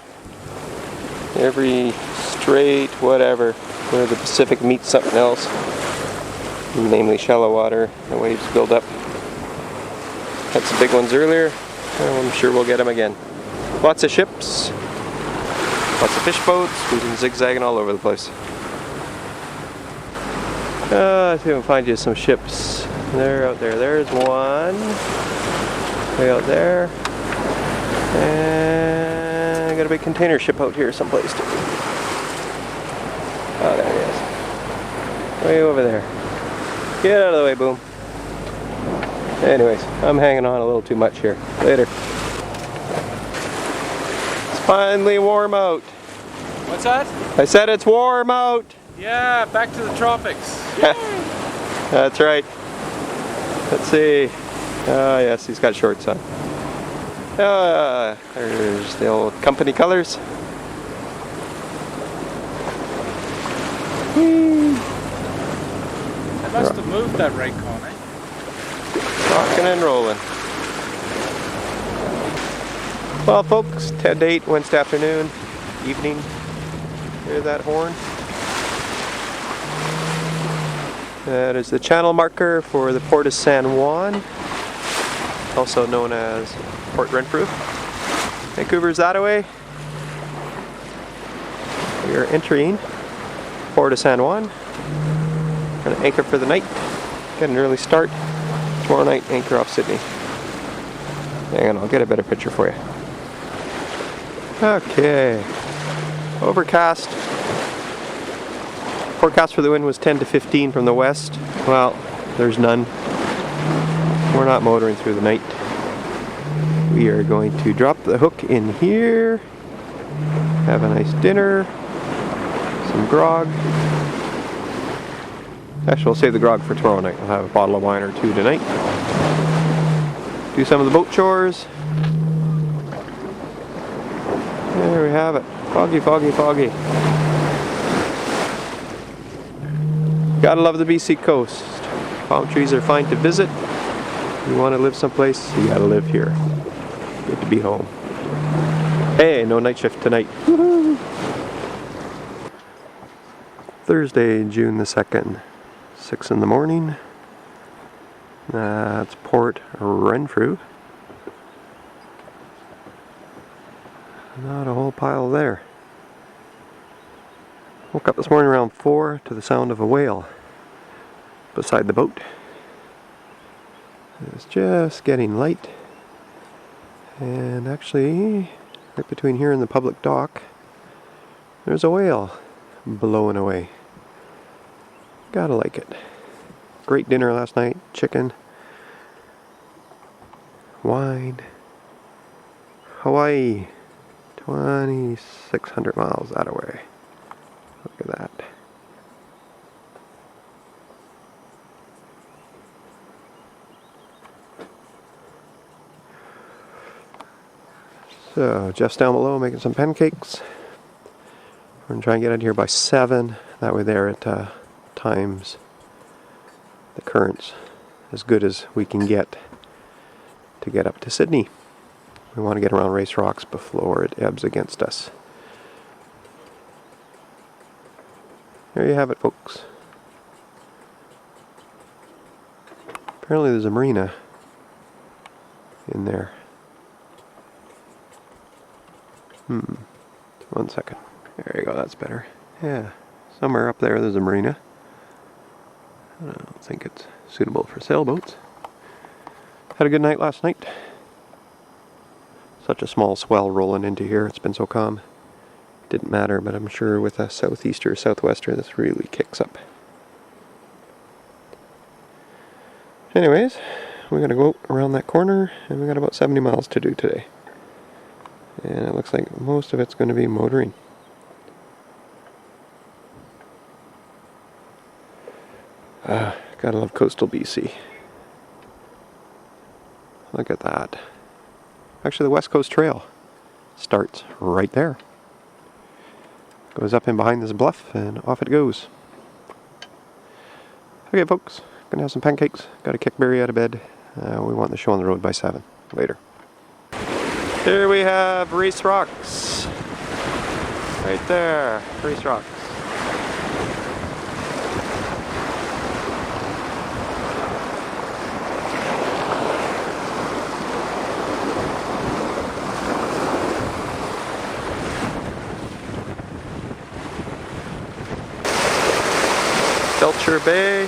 every strait, whatever, where the Pacific meets something else, namely shallow water, the waves build up. Had some big ones earlier, and I'm sure we'll get them again. Lots of ships, lots of fish boats. We've been zigzagging all over the place. Let's see if we can find you some ships. They're out there. There's one. Way out there. And I got a big container ship out here someplace too. Oh, there he is. Way over there. Get out of the way, boom. Anyways, I'm hanging on a little too much here. Later. It's finally warm out. What's that? I said it's warm out. Yeah, back to the tropics. That's right. Let's see. Oh yes, he's got shorts on. There's the old company colors. Whee. I must have moved that Raycon, eh? Rocking and rolling. Well folks, 10 to 8 Wednesday afternoon, evening. Hear that horn? That is the channel marker for the Port of San Juan, also known as Port Renfrew. Vancouver's that away. We are entering Port of San Juan. Going to anchor for the night. Get an early start. Tomorrow night, anchor off Sydney. Hang on, I'll get a better picture for you. Okay. Overcast. Forecast for the wind was 10 to 15 from the west. Well, there's none. We're not motoring through the night. We are going to drop the hook in here. Have a nice dinner. Some grog. Actually, we'll save the grog for tomorrow night. I'll have a bottle of wine or two tonight. Do some of the boat chores. There we have it. Foggy, foggy, foggy. Gotta love the BC coast. Palm trees are fine to visit. If you want to live someplace, you gotta live here. Good to be home. Hey, no night shift tonight. Woohoo! Thursday, June the 2nd. 6 in the morning. That's Port Renfrew. Not a whole pile there. Woke up this morning around 4 to the sound of a whale beside the boat. It's just getting light. And actually, right between here and the public dock, there's a whale blowing away. Gotta like it. Great dinner last night. Chicken. Wine. Hawaii. 2,600 miles that away. Look at that. So, Jeff's down below making some pancakes. We're going to try and get out of here by 7. That way there it times the currents as good as we can get to get up to Sydney. We want to get around Race Rocks before it ebbs against us. There you have it, folks. Apparently there's a marina in there. 1 second. There you go, that's better. Yeah, somewhere up there's a marina. I don't think it's suitable for sailboats. Had a good night last night. Such a small swell rolling into here. It's been so calm. Didn't matter, but I'm sure with a southeaster, southwester, this really kicks up. Anyways, we're going to go around that corner, and we got about 70 miles to do today. And it looks like most of it's going to be motoring. Gotta love coastal BC. Look at that. Actually, the West Coast Trail starts right there. Goes up in behind this bluff, and off it goes. Okay, folks, gonna have some pancakes. Gotta kick Barry out of bed. We want the show on the road by 7. Later. Here we have Race Rocks. Right there, Race Rocks. Belcher Bay.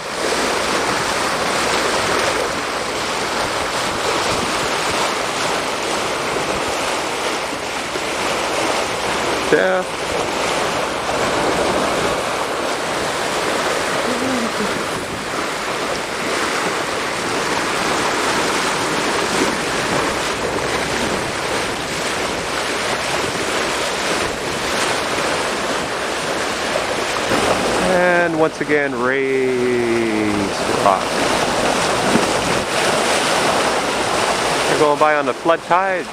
Jeff. And once again, Race Rock. We're going by on the flood tide.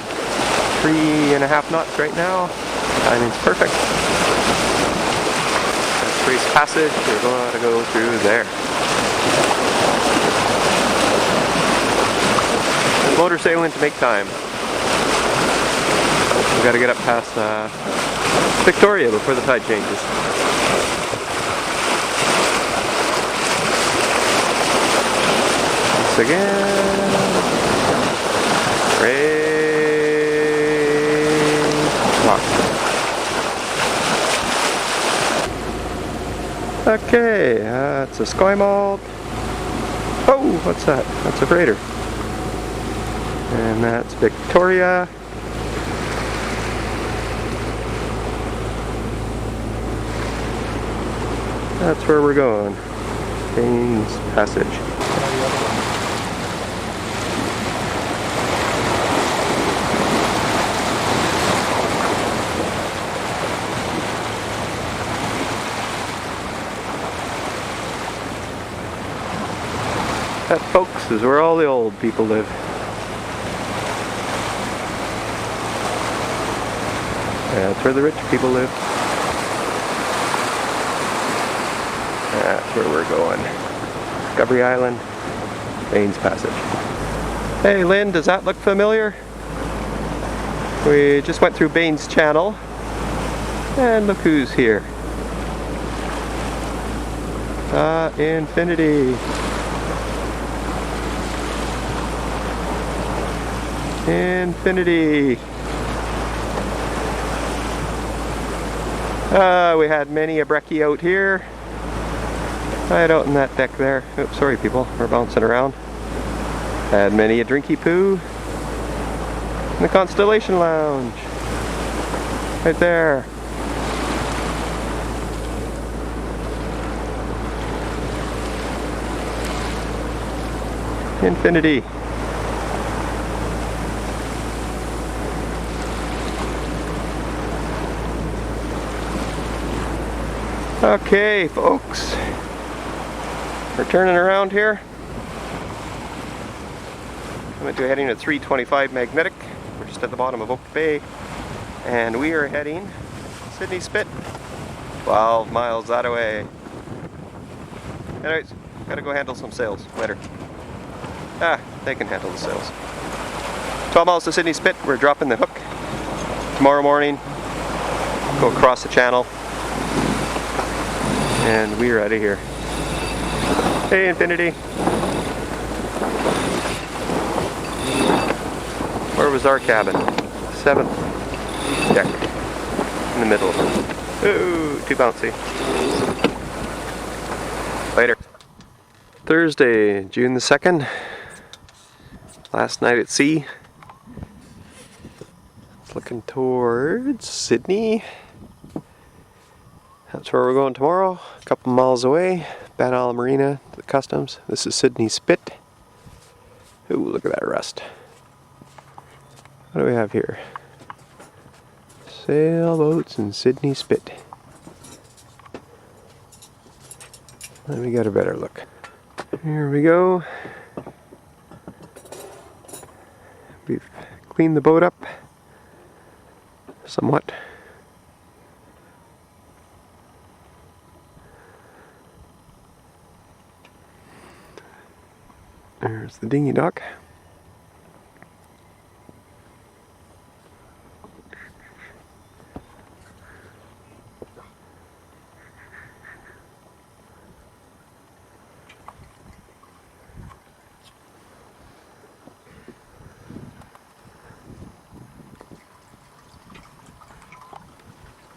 3.5 knots right now. Timing's perfect. That's Race Passage. We're going to go through there. Motor sailing to make time. We gotta get up past Victoria before the tide changes. Once again, rain rock. Okay, it's a sky malt. Oh, what's that? That's a freighter. And that's Victoria. That's where we're going. Baines Passage. That, folks, is where all the old people live. That's where the rich people live. That's where we're going. Discovery Island, Baines Passage. Hey Lynn, does that look familiar? We just went through Baines Channel, and look who's here. Infinity. Infinity. We had many a brekkie out here. Right out in that deck there. Oops, sorry people, we're bouncing around. Had many a drinky poo in the Constellation Lounge. Right there. Infinity. Okay, folks. We're turning around here. I'm heading at 325 Magnetic. We're just at the bottom of Oak Bay. And we are heading Sydney Spit. 12 miles that way. Anyways, gotta go handle some sales later. They can handle the sales. 12 miles to Sydney Spit. We're dropping the hook tomorrow morning. Go across the channel. And we're out of here. Hey Infinity. Where was our cabin? 7th deck. In the middle. Ooh, too bouncy. Later. Thursday, June the 2nd. Last night at sea. It's looking towards Sydney. That's where we're going tomorrow. A couple miles away. Van Isle Marina, the customs. This is Sydney Spit. Ooh, look at that rust. What do we have here? Sailboats in Sydney Spit. Let me get a better look. Here we go. We've cleaned the boat up somewhat. There's the dinghy dock.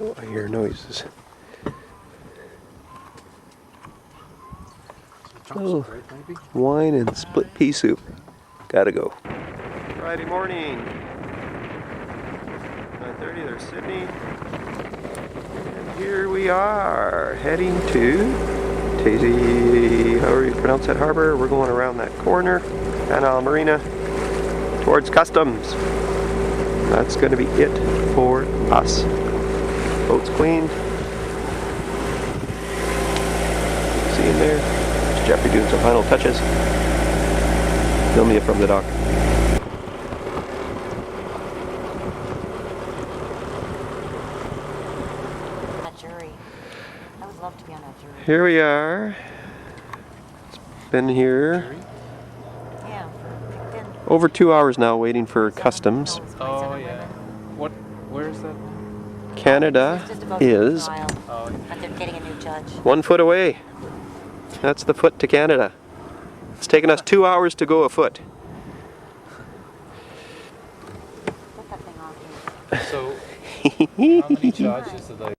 Oh, I hear noises. Oh, wine and split pea soup. Gotta go. Friday morning. 9:30, there's Sydney. And here we are, heading to Tazy, however you pronounce that harbor. We're going around that corner, Van Isle Marina, towards customs. That's gonna be it for us. Boat's cleaned. See in there. Jeffrey doing some final touches. Film you from the dock. That jury. I would love to be on that jury. Here we are. It's been here Yeah, for picked in. over 2 hours now waiting for customs. Oh yeah. What Where's that? Canada It's just above the is aisle, Oh, but they're getting a new judge. 1 foot away. That's the foot to Canada. It's taken us 2 hours to go a foot. Get that thing off here. so how many judges do they